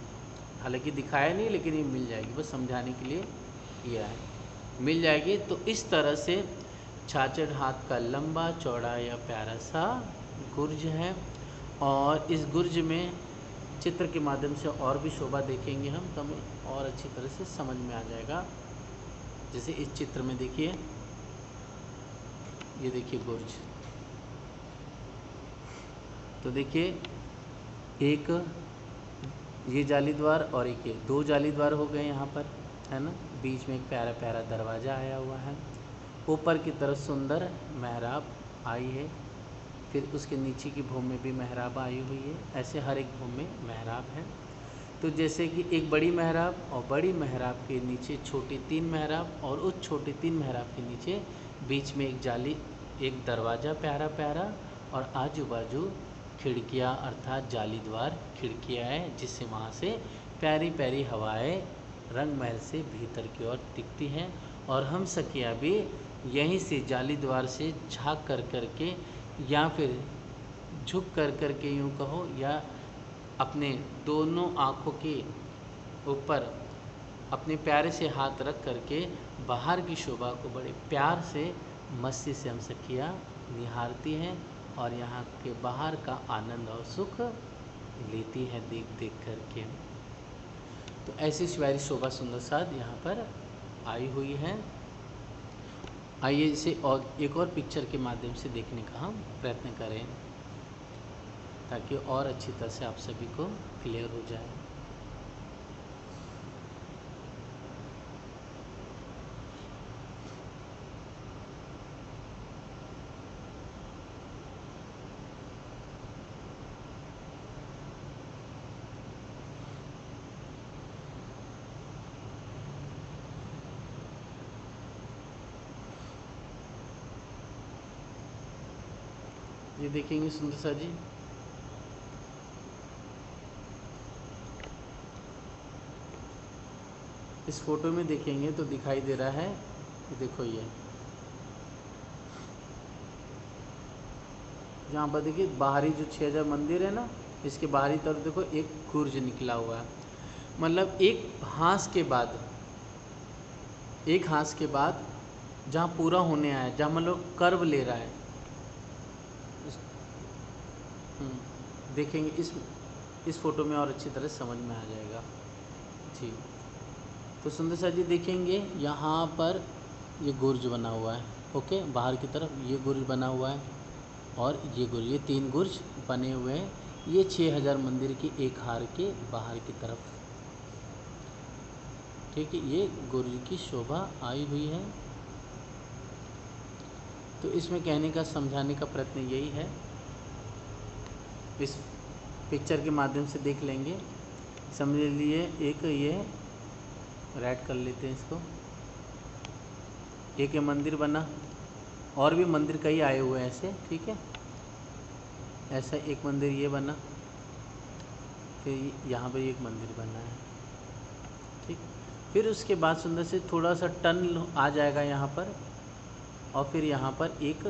हालांकि दिखाया नहीं, लेकिन ये मिल जाएगी, बस समझाने के लिए ये है, मिल जाएगी। तो इस तरह से 66 हाथ का लंबा चौड़ा या प्यारा सा गुर्ज है। और इस गुर्ज में चित्र के माध्यम से और भी शोभा देखेंगे हम, तो हमें और अच्छी तरह से समझ में आ जाएगा। जैसे इस चित्र में देखिए, ये देखिए गुर्ज, तो देखिए एक ये जाली द्वार और एक ये, 2 जाली द्वार हो गए यहाँ पर, है ना। बीच में एक प्यारा प्यारा दरवाज़ा आया हुआ है, ऊपर की तरफ सुंदर मेहराब आई है, फिर उसके नीचे की भूमि में भी मेहराब आई हुई है। ऐसे हर एक भूमि में मेहराब है। तो जैसे कि एक बड़ी मेहराब और बड़ी मेहराब के नीचे छोटी 3 मेहराब, और उस छोटी 3 मेहराब के नीचे बीच में एक जाली, एक दरवाज़ा प्यारा प्यारा, और आजू बाजू खिड़कियाँ अर्थात जाली द्वार खिड़कियाँ हैं, जिससे वहाँ से प्यारी प्यारी हवाएं रंग महल से भीतर की ओर दिखती हैं। और हम सखियाँ भी यहीं से जाली द्वार से झाँक कर करके, या फिर झुक कर करके यूँ कहो, या अपने दोनों आँखों के ऊपर अपने प्यारे से हाथ रख करके बाहर की शोभा को बड़े प्यार से मस्ती से हम सखियाँ निहारती हैं, और यहाँ के बाहर का आनंद और सुख लेती हैं देख देख करके। तो ऐसी प्यारी शोभा सुंदर साथ यहाँ पर आई हुई है। आइए इसे और एक और पिक्चर के माध्यम से देखने का हम प्रयत्न करें, ताकि और अच्छी तरह से आप सभी को क्लियर हो जाए। ये देखेंगे सुंदर सा जी, इस फोटो में देखेंगे तो दिखाई दे रहा है, देखो ये यहाँ पर देखिए बाहरी जो 6000 मंदिर है ना, इसके बाहरी तरफ देखो एक गुर्ज निकला हुआ है। मतलब एक हांस के बाद जहाँ पूरा होने आया, जहाँ मतलब कर्व ले रहा है। देखेंगे इस फोटो में और अच्छी तरह समझ में आ जाएगा जी। तो सुंदर सा जी देखेंगे यहाँ पर ये गुर्ज बना हुआ है, ओके, बाहर की तरफ ये गुर्ज बना हुआ है और ये गुर्ज, ये 3 गुर्ज बने हुए हैं। ये 6000 मंदिर की एक हार के बाहर की तरफ, ठीक है, ये गुर्ज की शोभा आई हुई है। तो इसमें कहने का, समझाने का प्रयत्न यही है, इस पिक्चर के माध्यम से देख लेंगे, समझ लिए। एक ये राइट कर लेते हैं इसको, एक ये मंदिर बना, और भी मंदिर कई आए हुए हैं ऐसे, ठीक है। ऐसा एक मंदिर ये बना, फिर यहाँ पर एक मंदिर बना है, ठीक। फिर उसके बाद सुंदर से थोड़ा सा टर्न आ जाएगा यहाँ पर, और फिर यहाँ पर एक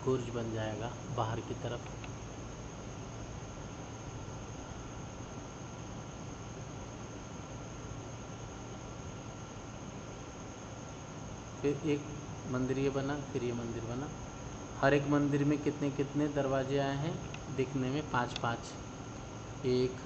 गुर्ज बन जाएगा बाहर की तरफ। फिर एक मंदिर ये बना, फिर ये मंदिर बना। हर एक मंदिर में कितने कितने दरवाजे आए हैं, दिखने में 5-5। एक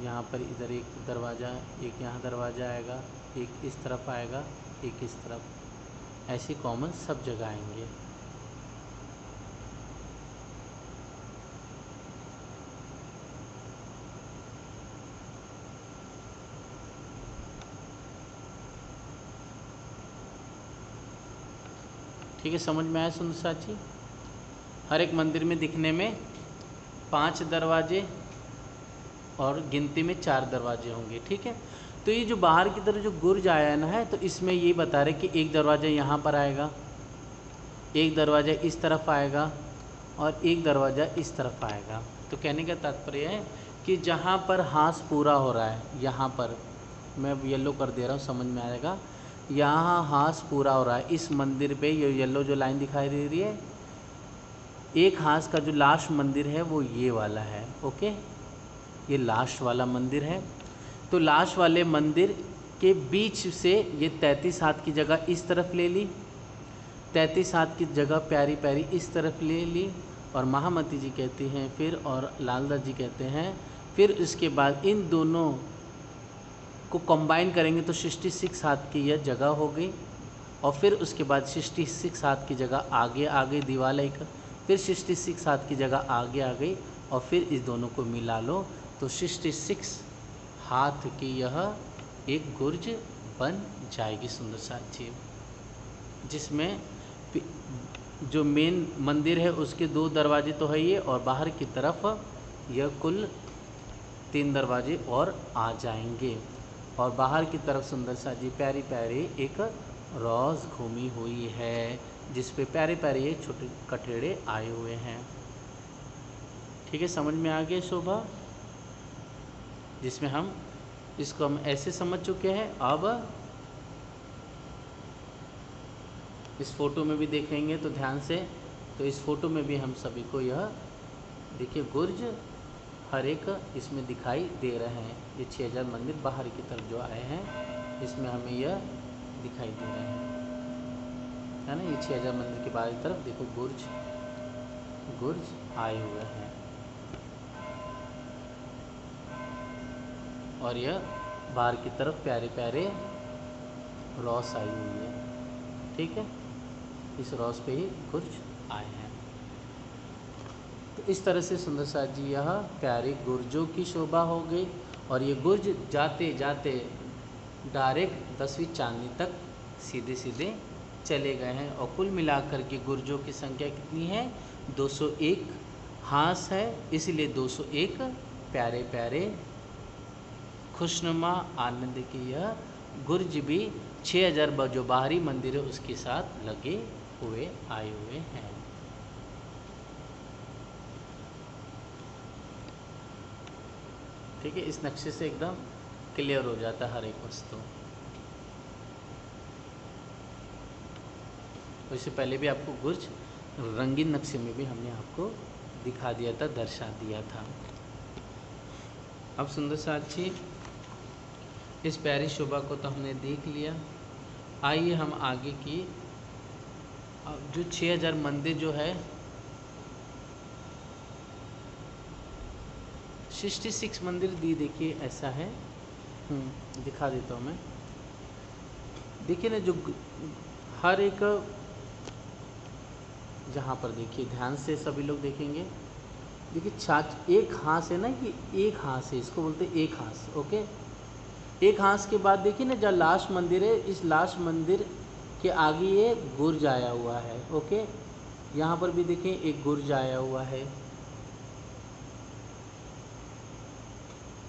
यहाँ पर इधर एक दरवाज़ा, एक यहाँ दरवाज़ा आएगा, एक इस तरफ आएगा, एक इस तरफ, ऐसे कॉमन सब जगह आएंगे। ठीक है, समझ में आया सुंदर साची। हर एक मंदिर में दिखने में 5 दरवाजे और गिनती में 4 दरवाजे होंगे, ठीक है। तो ये जो बाहर की तरफ जो गुर्ज आया ना है, तो इसमें ये बता रहे कि एक दरवाज़ा यहाँ पर आएगा, एक दरवाज़ा इस तरफ आएगा और एक दरवाज़ा इस तरफ आएगा। तो कहने का तात्पर्य है कि जहाँ पर हास पूरा हो रहा है, यहाँ पर मैं येलो कर दे रहा हूँ, समझ में आएगा। यहाँ हास पूरा हो रहा है, इस मंदिर पे ये येलो जो लाइन दिखाई दे रही है, एक हास का जो लास्ट मंदिर है वो ये वाला है, ओके, ये लास्ट वाला मंदिर है। तो लास्ट वाले मंदिर के बीच से ये 33 हाथ की जगह इस तरफ ले ली, 33 हाथ की जगह प्यारी प्यारी इस तरफ ले ली, और महामती जी कहती हैं फिर, और लालदास जी कहते हैं फिर। इसके बाद इन दोनों को कंबाइन करेंगे तो 66 हाथ की यह जगह हो गई, और फिर उसके बाद 66 हाथ की जगह आगे आ गई दीवार एक, फिर 66 हाथ की जगह आगे आ गई, और फिर इस दोनों को मिला लो तो 66 हाथ की यह एक गुर्ज बन जाएगी सुंदर साची, जिसमें जो मेन मंदिर है उसके 2 दरवाजे तो है ये, और बाहर की तरफ यह कुल 3 दरवाजे और आ जाएंगे। और बाहर की तरफ सुंदर सा जी प्यारी प्यारी एक रोज़ घूमी हुई है, जिस पे प्यारे प्यारे ये छोटे कठेड़े आए हुए हैं। ठीक है, समझ में आ गया शोभा, जिसमें हम इसको हम ऐसे समझ चुके हैं। अब इस फोटो में भी देखेंगे तो ध्यान से, तो इस फोटो में भी हम सभी को यह देखिए गुर्ज हर एक इसमें दिखाई दे रहे हैं। ये 6000 मंदिर बाहर की तरफ जो आए हैं इसमें हमें यह दिखाई दे रहे हैं, है ना। ये 6000 मंदिर के बाहर की तरफ देखो गुर्ज आए हुए हैं, और यह बाहर की तरफ प्यारे प्यारे रॉस आई हुई है। ठीक है, इस रॉस पे ही गुर्ज आए हैं। तो इस तरह से सुंदर साथ जी यह प्यारे गुर्जों की शोभा हो गई, और ये गुर्ज जाते जाते डायरेक्ट 10वीं चांदनी तक सीधे सीधे चले गए हैं। और कुल मिलाकर के गुर्जों की संख्या कितनी है? 201 हास है, इसलिए 201 प्यारे प्यारे खुशनुमा आनंद की यह गुर्ज भी 6000 जो बाहरी मंदिर है उसके साथ लगे हुए आए हुए हैं। ठीक है, इस नक्शे से एकदम क्लियर हो जाता है हर एक वस्तु। इससे पहले भी आपको गुर्ज रंगीन नक्शे में भी हमने आपको दिखा दिया था, दर्शा दिया था। अब सुंदर साथ जी इस प्यारी शोभा को तो हमने देख लिया। आइए हम आगे की जो 6000 मंदिर जो है 66 मंदिर दी, देखिए ऐसा है। दिखा देता हूँ मैं। देखिए ना, जो हर एक जहाँ पर देखिए ध्यान से सभी लोग देखेंगे। देखिए छाछ एक हाथ है ना, कि एक हाथ से इसको बोलते हैं एक हाथ। ओके, एक हाथ के बाद देखिए ना, जहाँ लास्ट मंदिर है, इस लास्ट मंदिर के आगे ये गुर्ज आया हुआ है। ओके, यहाँ पर भी देखें एक गुर्ज आया हुआ है।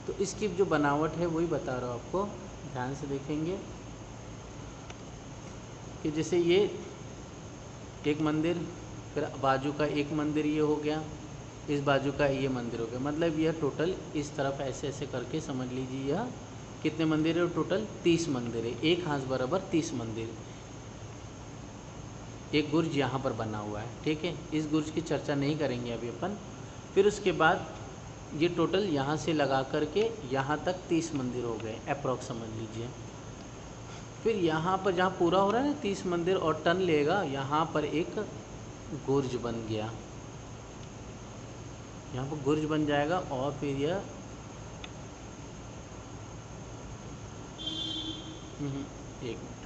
तो इसकी जो बनावट है वही बता रहा हूँ आपको, ध्यान से देखेंगे कि जैसे ये एक मंदिर, फिर बाजू का एक मंदिर ये हो गया, इस बाजू का ये मंदिर हो गया। मतलब यह टोटल इस तरफ ऐसे ऐसे करके समझ लीजिए यह कितने मंदिर है, टोटल 30 मंदिर है। एक हाथ बराबर 30 मंदिर। एक गुर्ज यहाँ पर बना हुआ है, ठीक है। इस गुर्ज की चर्चा नहीं करेंगे अभी अपन। फिर उसके बाद ये टोटल यहाँ से लगा करके यहाँ तक 30 मंदिर हो गए अप्रॉक्स, समझ लीजिए। फिर यहाँ पर जहाँ पूरा हो रहा है ना 30 मंदिर और टन लेगा, यहाँ पर एक गुर्ज बन गया। यहाँ पर गुर्ज बन जाएगा और फिर यह एक मिनट,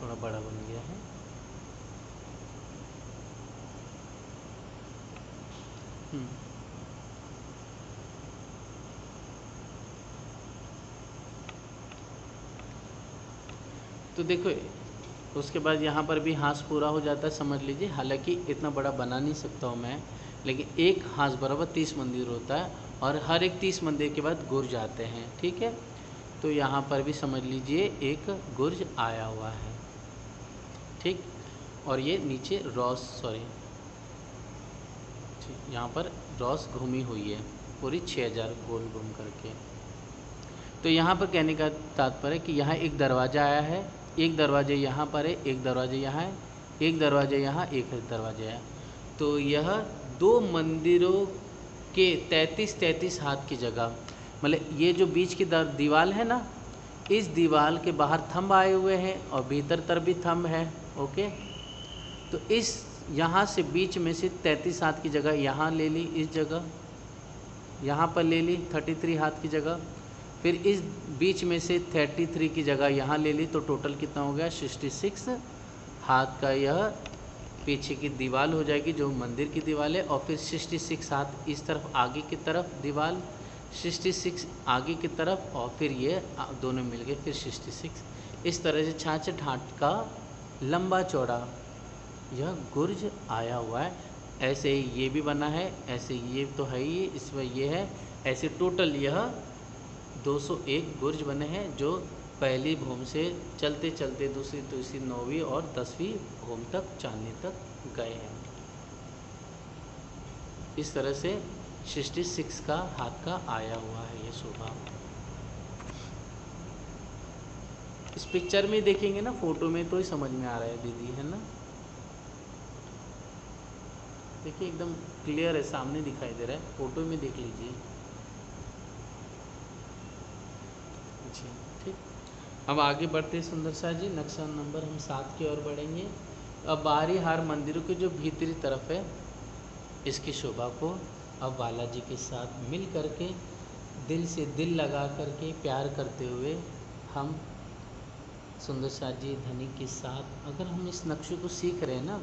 थोड़ा बड़ा बन गया है। तो देखो उसके बाद यहाँ पर भी हाथ पूरा हो जाता है, समझ लीजिए। हालांकि इतना बड़ा बना नहीं सकता हूँ मैं, लेकिन एक हाथ बराबर 30 मंदिर होता है और हर एक 30 मंदिर के बाद गुर्ज आते हैं, ठीक है। तो यहाँ पर भी समझ लीजिए एक गुर्ज आया हुआ है, ठीक। और ये नीचे रॉस, सॉरी, यहाँ पर रॉस घूमी हुई है पूरी 6000 गोल घूम करके। तो यहाँ पर कहने का तात्पर्य कि यहाँ एक दरवाज़ा आया है, एक दरवाजे यहाँ पर है, एक दरवाजे यहाँ है, एक दरवाजे यहाँ, एक दरवाजे है। तो यह 2 मंदिरों के 33 हाथ की जगह, मतलब ये जो बीच की दीवार है ना, इस दीवार के बाहर थंब आए हुए हैं और भीतर तरफ भी थंब है। ओके, तो इस यहाँ से बीच में से 33 हाथ की जगह यहाँ ले ली, इस जगह यहाँ पर ले ली 33 हाथ की जगह, फिर इस बीच में से 33 की जगह यहाँ ले ली, तो टोटल कितना हो गया 66 हाथ का यह पीछे की दीवार हो जाएगी जो मंदिर की दीवार है। और फिर 66 हाथ इस तरफ आगे की तरफ दीवार, 66 आगे की तरफ, और फिर ये दोनों मिल गए फिर 66। इस तरह से 66 हाथ का लंबा चौड़ा यह गुर्ज आया हुआ है। ऐसे ही ये भी बना है, ऐसे ये तो है ही, इसमें ये है, ऐसे टोटल यह 201 गुर्ज बने हैं, जो पहली भूम से चलते चलते दूसरी, तीसरी, 9वीं और 10वीं भूम तक, चांदनी तक गए हैं। इस तरह से 66 का हाथ का आया हुआ है ये शोभा। इस पिक्चर में देखेंगे ना, फोटो में तो ही समझ में आ रहा है दीदी, है ना। देखिए एकदम क्लियर है, सामने दिखाई दे रहा है, फोटो में देख लीजिए। जी ठीक, अब आगे बढ़ते हैं सुंदर सा जी। नक्शा नंबर हम 7 की ओर बढ़ेंगे। अब बाहरी हार मंदिरों के जो भीतरी तरफ है, इसकी शोभा को अब बालाजी के साथ मिल करके, दिल से दिल लगा करके, प्यार करते हुए हम सुंदर सा जी धनी के साथ अगर हम इस नक्शे को सीख रहे हैं ना,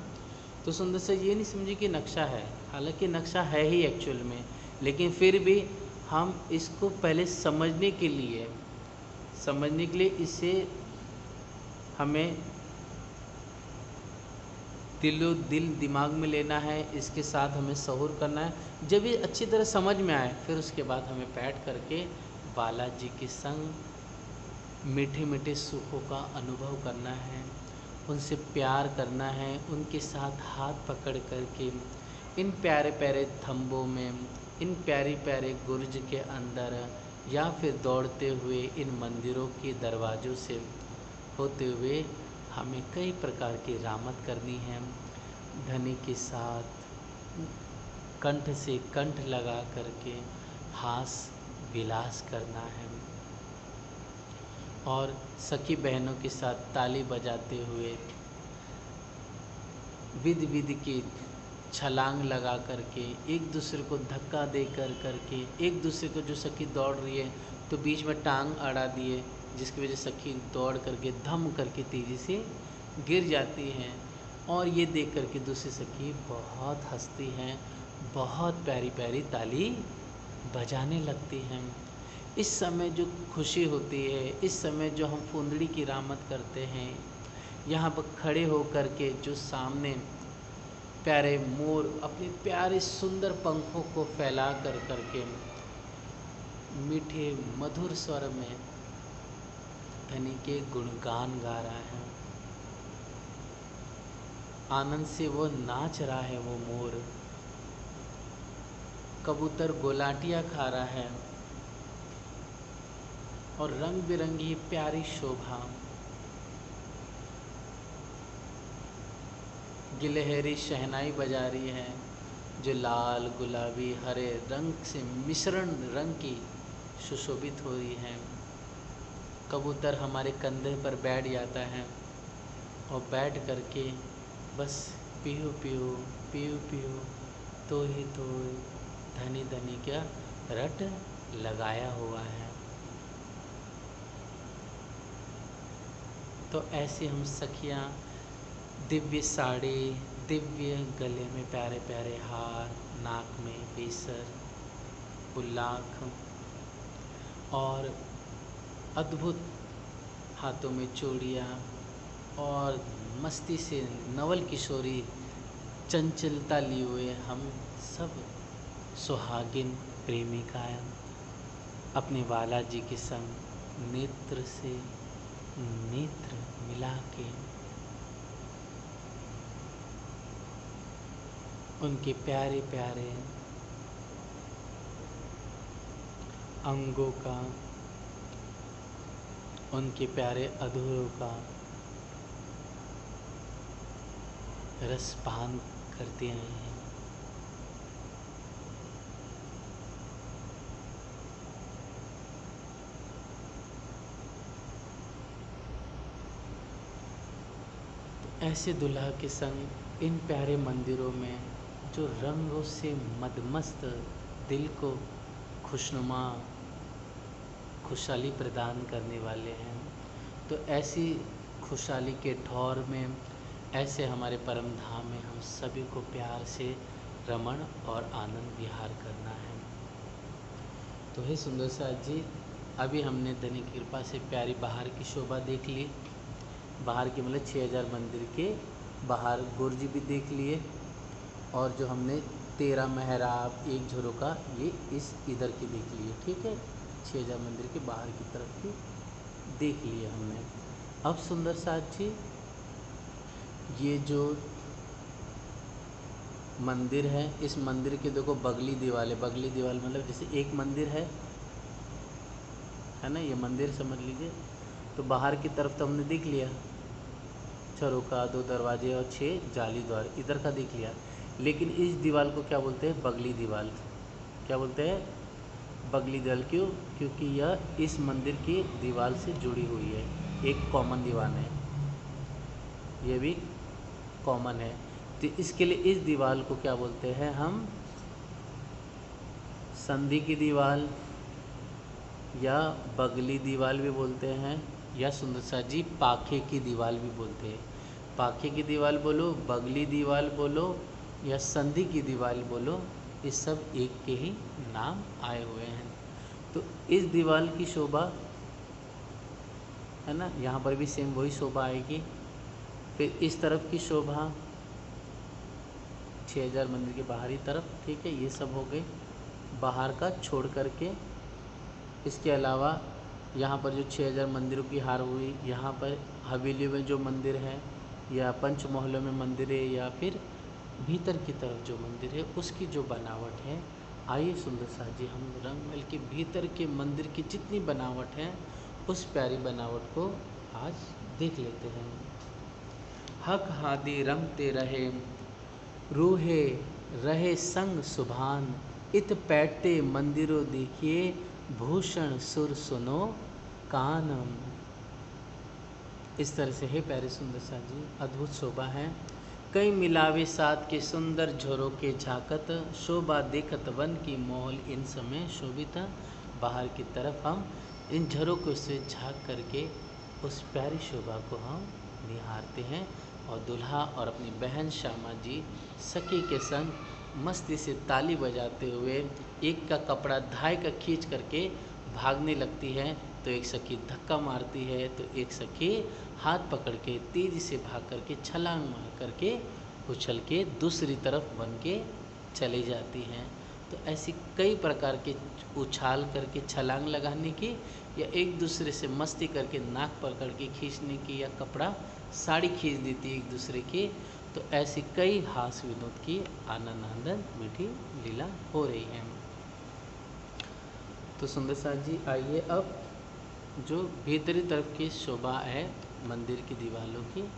तो सुंदर सा ये नहीं समझिए कि नक्शा है, हालांकि नक्शा है ही एक्चुअल में, लेकिन फिर भी हम इसको पहले समझने के लिए इसे हमें दिल दिमाग में लेना है, इसके साथ हमें सहूर करना है। जब ये अच्छी तरह समझ में आए, फिर उसके बाद हमें बैठ करके बालाजी के संग मीठे मीठे सुखों का अनुभव करना है, उनसे प्यार करना है, उनके साथ हाथ पकड़ करके इन प्यारे प्यारे थंबों में, इन प्यारे प्यारे गुर्ज के अंदर, या फिर दौड़ते हुए इन मंदिरों के दरवाज़ों से होते हुए हमें कई प्रकार की रामत करनी है। धनी के साथ कंठ से कंठ लगा करके हास विलास करना है, और सखी बहनों के साथ ताली बजाते हुए विध विध की छलांग लगा करके, एक दूसरे को धक्का दे करके, एक दूसरे को जो सखी दौड़ रही है तो बीच में टांग अड़ा दिए, जिसकी वजह से सखी दौड़ करके धम करके तेज़ी से गिर जाती हैं। और ये देख करके दूसरी सखी बहुत हंसती हैं, बहुत प्यारी प्यारी ताली बजाने लगती हैं। इस समय जो खुशी होती है, इस समय जो हम फुंदड़ी की रामत करते हैं, यहाँ पर खड़े हो कर के जो सामने प्यारे मोर अपने प्यारे सुंदर पंखों को फैला कर करके मीठे मधुर स्वर में धनी के गुणगान गा रहा है, आनंद से वो नाच रहा है। वो मोर, कबूतर गोलाटियाँ खा रहा है और रंग बिरंगी प्यारी शोभा, गिलहरी शहनाई बजा रही है जो लाल गुलाबी हरे रंग से मिश्रण रंग की सुशोभित हो रही है। कबूतर हमारे कंधे पर बैठ जाता है और बैठ करके बस पियो पियो पियो पियो तो ही तो धनी धनी क्या रट लगाया हुआ है। तो ऐसे हम सखियाँ दिव्य साड़ी, दिव्य गले में प्यारे प्यारे हार, नाक में बेसर, बुल्लाख और अद्भुत हाथों में चूड़ियाँ और मस्ती से नवल किशोरी चंचलता लिए हुए हम सब सुहागिन प्रेमिकाएं अपने वाला जी के संग नेत्र से नेत्र मिला के उनके प्यारे प्यारे अंगों का, उनके प्यारे अधरों का रसपान करते हैं। ऐसे दुल्हा के संग इन प्यारे मंदिरों में जो रंगों से मदमस्त दिल को खुशनुमा खुशहाली प्रदान करने वाले हैं, तो ऐसी खुशहाली के ठौर में ऐसे हमारे परम धाम में हम सभी को प्यार से रमण और आनंद विहार करना है। तो हे सुंदर साथ जी, अभी हमने धनी की कृपा से प्यारी बाहर की शोभा देख ली, बाहर की मतलब 6000 मंदिर के बाहर गुर्ज भी देख लिए, और जो हमने 13 मेहराब एक झरोका ये इस इधर की देख लिए। ठीक है, 6000 मंदिर के बाहर की तरफ की देख लिए हमने। अब सुंदर साथ जी, ये जो मंदिर है, इस मंदिर के देखो बगली दीवार है। बगली दीवार मतलब जैसे एक मंदिर है ना, ये मंदिर समझ लीजिए। तो बाहर की तरफ तो हमने देख लिया, झरोका, 2 दरवाजे और 6 जाली द्वार, इधर का देख लिया। लेकिन इस दीवार को क्या बोलते हैं? बगली दीवार। क्या बोलते हैं? बगली दीवार। क्यों? क्योंकि यह इस मंदिर की दीवार से जुड़ी हुई है, एक कॉमन दीवार है, यह भी कॉमन है। तो इसके लिए इस दीवार को क्या बोलते हैं हम? संधि की दीवार या बगली दीवार भी बोलते हैं, या सुंदर सा जी पाखे की दीवार भी बोलते हैं। पाखे की दीवार बोलो, बगली दीवार बोलो या संधि की दीवार बोलो, ये सब एक के ही नाम आए हुए हैं। तो इस दीवार की शोभा है ना, यहाँ पर भी सेम वही शोभा आएगी। फिर इस तरफ की शोभा 6000 मंदिर के बाहरी तरफ। ठीक है, ये सब हो गए बाहर का छोड़ करके। इसके अलावा यहाँ पर जो 6000 मंदिरों की हार हुई, यहाँ पर हवेली में जो मंदिर है या पंच मोहल्लों में मंदिर है या फिर भीतर की तरफ जो मंदिर है, उसकी जो बनावट है, आइए सुंदर सा जी हम रंगमहल के भीतर के मंदिर की जितनी बनावट है उस प्यारी बनावट को आज देख लेते हैं। हक हादी रमते रहे, रूहे रहे संग सुभान, इत पैठते मंदिरों देखिए, भूषण सुर सुनो कानम। इस तरह से है प्यारे सुंदर सा जी, अद्भुत शोभा है। कई मिलावे साथ के सुंदर झोरों के झाकत, शोभा देखत वन की मोहल इन समय शोभिता। बाहर की तरफ हम इन झरोकों से झांक करके उस प्यारी शोभा को हम निहारते हैं। और दूल्हा और अपनी बहन श्यामा जी सखी के संग मस्ती से ताली बजाते हुए एक का कपड़ा धाय का खींच करके भागने लगती है, तो एक सखी धक्का मारती है, तो एक सखी हाथ पकड़ के तेज़ी से भाग करके छलांग मार करके उछल के दूसरी तरफ बन के चली जाती हैं। तो ऐसी कई प्रकार के उछाल करके छलांग लगाने की, या एक दूसरे से मस्ती करके नाक पकड़ के खींचने की, या कपड़ा साड़ी खींच देती है एक दूसरे की। तो ऐसी कई हास्य विनोद की आनंद मीठी लीला हो रही है। तो सुंदर साथ जी आइए अब जो भीतरी तरफ की शोभा है मंदिर की दीवारों की,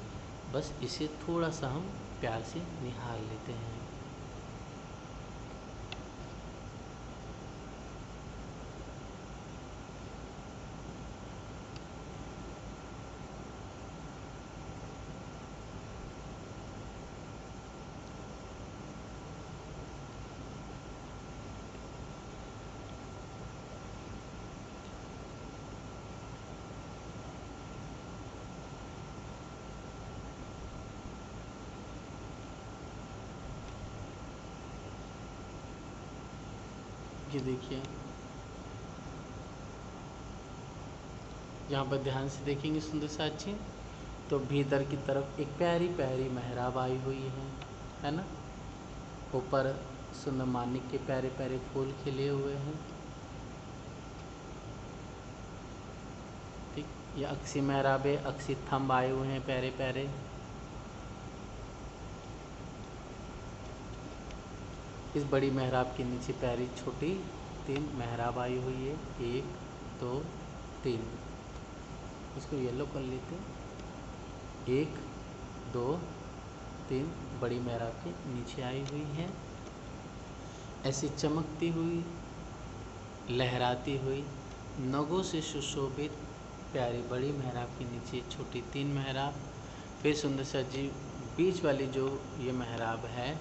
बस इसे थोड़ा सा हम प्यार से निहार लेते हैं। ये देखिए, यहाँ पर ध्यान से देखेंगे सुंदर साक्षी, तो भीतर की तरफ एक प्यारी प्यारी मेहराब आई हुई है ना। ऊपर सुंदर मानिक के प्यारे प्यारे फूल खिले हुए हैं। ठीक, ये अक्सी मेहराबे, अक्सी थंब आए हुए हैं प्यारे प्यारे। इस बड़ी मेहराब के नीचे प्यारी छोटी 3 मेहराब आई हुई है, 1 2 3। इसको येलो कर लेते हैं। 1 2 3 बड़ी मेहराब के नीचे आई हुई है। ऐसी चमकती हुई, लहराती हुई, नगों से सुशोभित प्यारी बड़ी मेहराब के नीचे छोटी 3 मेहराब। फिर सुंदर सा जी बीच वाली जो ये मेहराब है,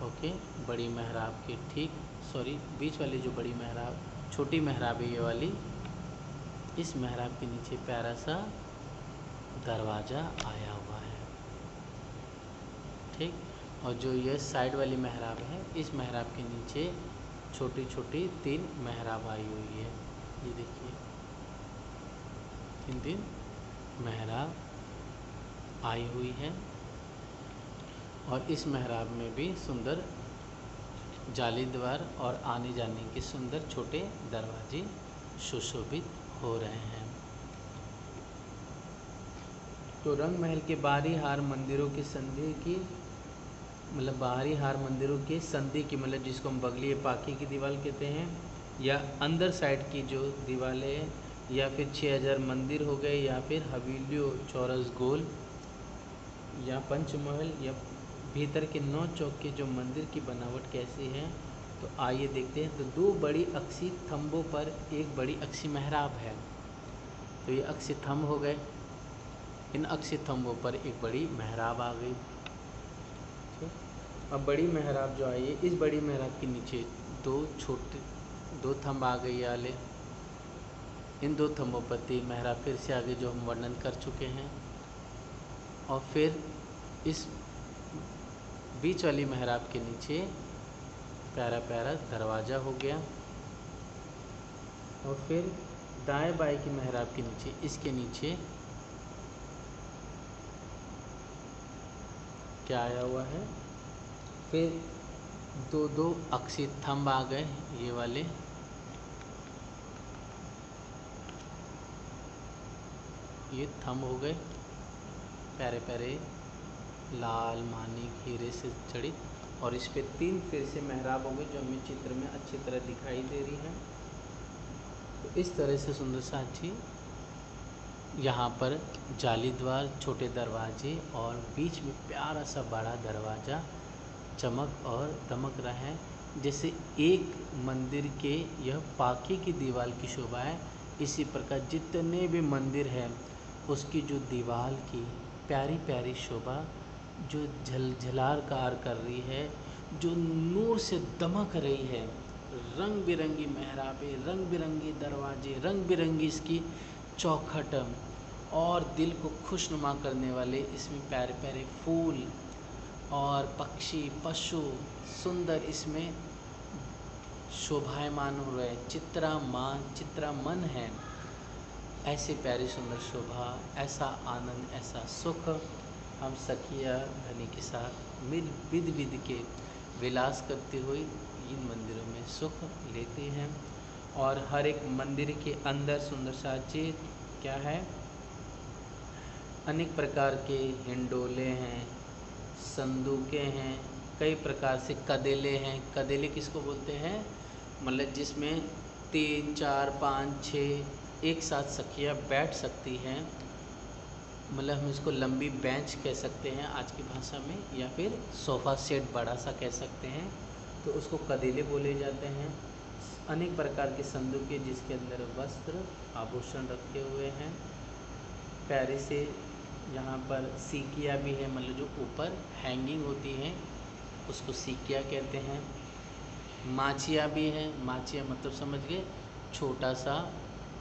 ओके, बड़ी मेहराब के ठीक बीच वाली जो बड़ी मेहराब, छोटी मेहराब है ये वाली, इस मेहराब के नीचे प्यारा सा दरवाज़ा आया हुआ है। ठीक, और जो ये साइड वाली मेहराब है, इस मेहराब के नीचे छोटी छोटी 3 मेहराब आई हुई है। ये देखिए 3 मेहराब आई हुई है। और इस मेहराब में भी सुंदर जाली द्वार और आने जाने के सुंदर छोटे दरवाजे सुशोभित हो रहे हैं। तो रंग महल के बाहरी हार मंदिरों की संधि की, मतलब बाहरी हार मंदिरों के संधि की, मतलब जिसको हम बगली पाकी की दीवार कहते हैं, या अंदर साइड की जो दीवारें हैं, या फिर 6000 मंदिर हो गए, या फिर हवेलियों, चौरस गोल, या पंचमहल, या भीतर के 9 चौक के जो मंदिर की बनावट कैसी है, तो आइए देखते हैं। तो 2 बड़ी अक्सी थंबों पर एक बड़ी अक्सी मेहराब है। तो ये अक्सी थंब हो गए, इन अक्सी थंबों पर एक बड़ी मेहराब आ गई। अब बड़ी मेहराब जो आई है, इस बड़ी मेहराब के नीचे 2 थंब आ गई वाले। इन 2 थंबों पर 3 मेहराब फिर से आगे जो हम वर्णन कर चुके हैं। और फिर इस बीच वाली मेहराब के नीचे प्यारा प्यारा दरवाज़ा हो गया। और फिर दाएं बाएं की मेहराब के नीचे, इसके नीचे क्या आया हुआ है, फिर 2 अक्सी थंब आ गए, ये वाले। ये थंब हो गए प्यारे प्यारे लाल मानिक हीरे से जड़ित, और इस पे 3 फिर से मेहराब हो गए जो हमें चित्र में अच्छी तरह दिखाई दे रही है। तो इस तरह से सुंदर साक्षी यहाँ पर जाली द्वार, छोटे दरवाजे और बीच में प्यारा सा बड़ा दरवाज़ा चमक और दमक रहा है। जैसे एक मंदिर के यह पाकी की दीवार की शोभा है, इसी प्रकार जितने भी मंदिर हैं उसकी जो दीवार की प्यारी प्यारी शोभा जो झलझलार कार कर रही है, जो नूर से दमक रही है, रंग बिरंगी मेहराबे, रंग बिरंगी दरवाजे, रंग बिरंगी इसकी चौखट और दिल को खुशनुमा करने वाले इसमें प्यारे प्यारे फूल और पक्षी पशु सुंदर इसमें शोभायमान हो रहे, चित्रामन है। ऐसे प्यारी सुंदर शोभा, ऐसा आनंद, ऐसा सुख हम सखिया धनी के साथ मिल विद विद के विलास करते हुए इन मंदिरों में सुख लेते हैं। और हर एक मंदिर के अंदर सुंदर साजे क्या है, अनेक प्रकार के हिंडोले हैं, संदूकें हैं, कई प्रकार से कदेले हैं। कदेले किसको बोलते हैं, मतलब जिसमें 3 4 5 6 एक साथ सखियाँ बैठ सकती हैं, मतलब हम इसको लंबी बेंच कह सकते हैं आज की भाषा में, या फिर सोफ़ा सेट बड़ा सा कह सकते हैं, तो उसको कदेले बोले जाते हैं। अनेक प्रकार के संदूकें जिसके अंदर वस्त्र आभूषण रखे हुए हैं, प्यारे से यहाँ पर सीकिया भी है, मतलब जो ऊपर हैंगिंग होती हैं उसको सीकिया कहते हैं। माचिया भी है, माचिया मतलब समझ गए, छोटा सा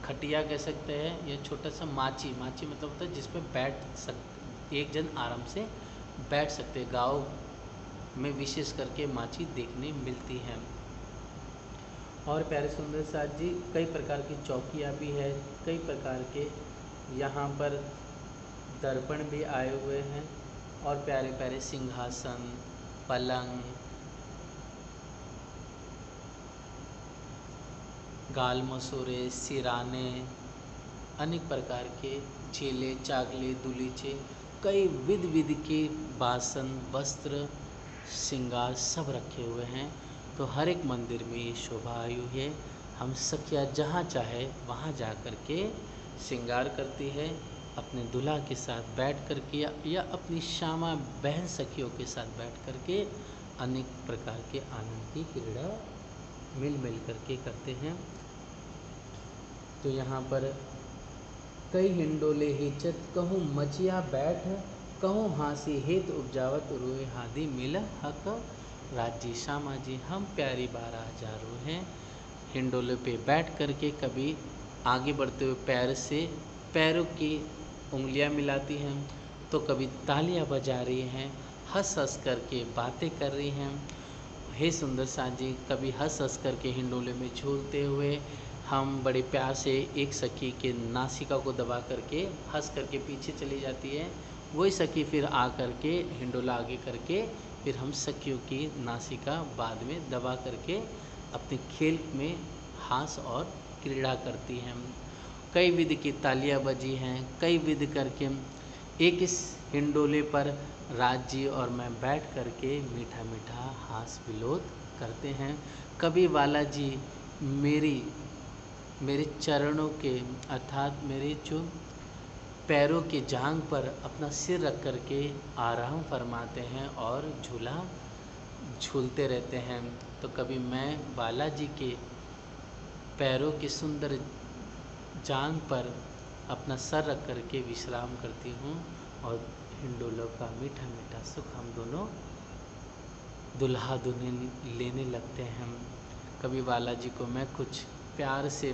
खटिया कह सकते हैं, या छोटा सा माची मतलब होता है जिस पे बैठ सकते, एक जन आराम से बैठ सकते। गाँव में विशेष करके माची देखने मिलती हैं। और प्यारे सुंदर साथ जी कई प्रकार की चौकियाँ भी है, कई प्रकार के यहाँ पर दर्पण भी आए हुए हैं, और प्यारे प्यारे सिंहासन, पलंग, गाल मसूरे, सिराने, अनेक प्रकार के चेले चाकले दुलीचे, कई विध विध के बासन वस्त्र श्रृंगार सब रखे हुए हैं। तो हर एक मंदिर में ये शोभा आई हुई है। हम सखिया जहाँ चाहे वहाँ जा कर के श्रृंगार करती है, अपने दूल्हा के साथ बैठ कर के या अपनी श्यामा बहन सखियों के साथ बैठ कर के अनेक प्रकार के आनंद की क्रीड़ा मिल करके करते हैं। तो यहाँ पर कई हिंडोले हिचत कहूँ मचिया बैठ, कहूँ हाँसी हित उपजावत रोए हादी मिल हक राज्य। श्यामा जी हम प्यारी 12,000 हैं, हिंडोले पे बैठ करके कभी आगे बढ़ते हुए पैरों की उंगलियां मिलाती हैं, तो कभी तालियां बजा रही हैं, हंस हंस करके बातें कर रही हैं। हे सुंदर साथ जी कभी हंस हंस करके हिंडोले में झूलते हुए हम बड़े प्यार से एक सखी के नासिका को दबा करके हंस करके पीछे चली जाती है, वही सखी फिर आ करके हिंडोला आगे करके फिर हम सखियों की नासिका बाद में दबा करके अपने खेल में हास और क्रीड़ा करती हैं। कई विधि की तालियां बजी हैं, कई विधि करके एक इस हिंडोले पर राजी और मैं बैठ करके मीठा मीठा हास विलोद करते हैं। कभी वाला जी मेरे चरणों के अर्थात मेरे जो पैरों के जांघ पर अपना सिर रख करके आराम फरमाते हैं और झूला झूलते रहते हैं। तो कभी मैं बालाजी के पैरों के सुंदर जांघ पर अपना सर रख करके विश्राम करती हूँ और हिंडोलों का मीठा मीठा सुख हम दोनों दुल्हा दुल्हन लेने लगते हैं। कभी बालाजी को मैं कुछ प्यार से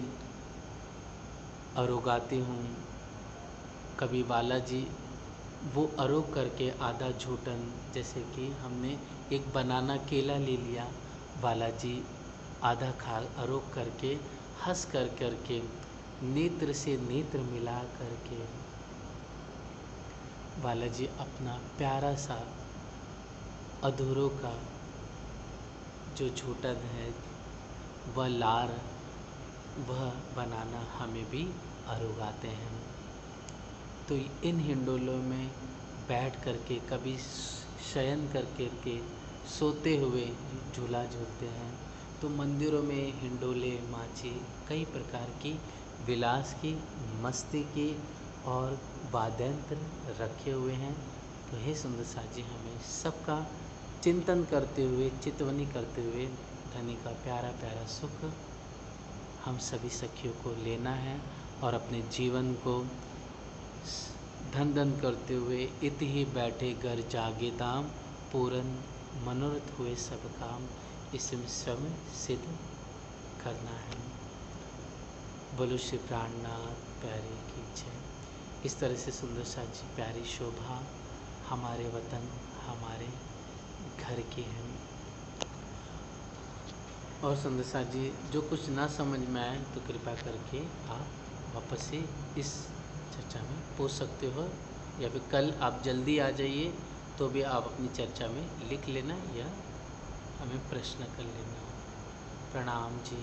अरोगाती हूँ, कभी बालाजी वो अरोग करके आधा झूठन, जैसे कि हमने एक बनाना केला ले लिया, बालाजी आधा खा अरोग करके हंस कर करके नेत्र से नेत्र मिला करके बालाजी अपना प्यारा सा अधूरों का जो झूठन है वह लार वह बनाना हमें भी अरोगाते हैं। तो इन हिंडोलों में बैठ करके कभी शयन करके सोते हुए झूला झूलते हैं। तो मंदिरों में हिंडोले माची कई प्रकार की विलास की मस्ती की और वाद्यंत्र रखे हुए हैं। तो हे सुंदर साथ जी हमें सबका चिंतन करते हुए चितवनी करते हुए धनी का प्यारा प्यारा सुख हम सभी सखियों को लेना है और अपने जीवन को धन धन करते हुए इत ही बैठे घर जागे दाम, पूरन मनोरथ हुए सब काम, इसमें स्वयं सिद्ध करना है। बोलो श्री प्राणनाथ प्यारे की जय। इस तरह से सुंदर साथ जी प्यारी शोभा हमारे वतन हमारे घर की है। और सुंदर साथ जी जो कुछ ना समझ में आए तो कृपया करके आप वापस से इस चर्चा में पूछ सकते हो, या फिर कल आप जल्दी आ जाइए तो भी आप अपनी चर्चा में लिख लेना या हमें प्रश्न कर लेना। प्रणाम जी।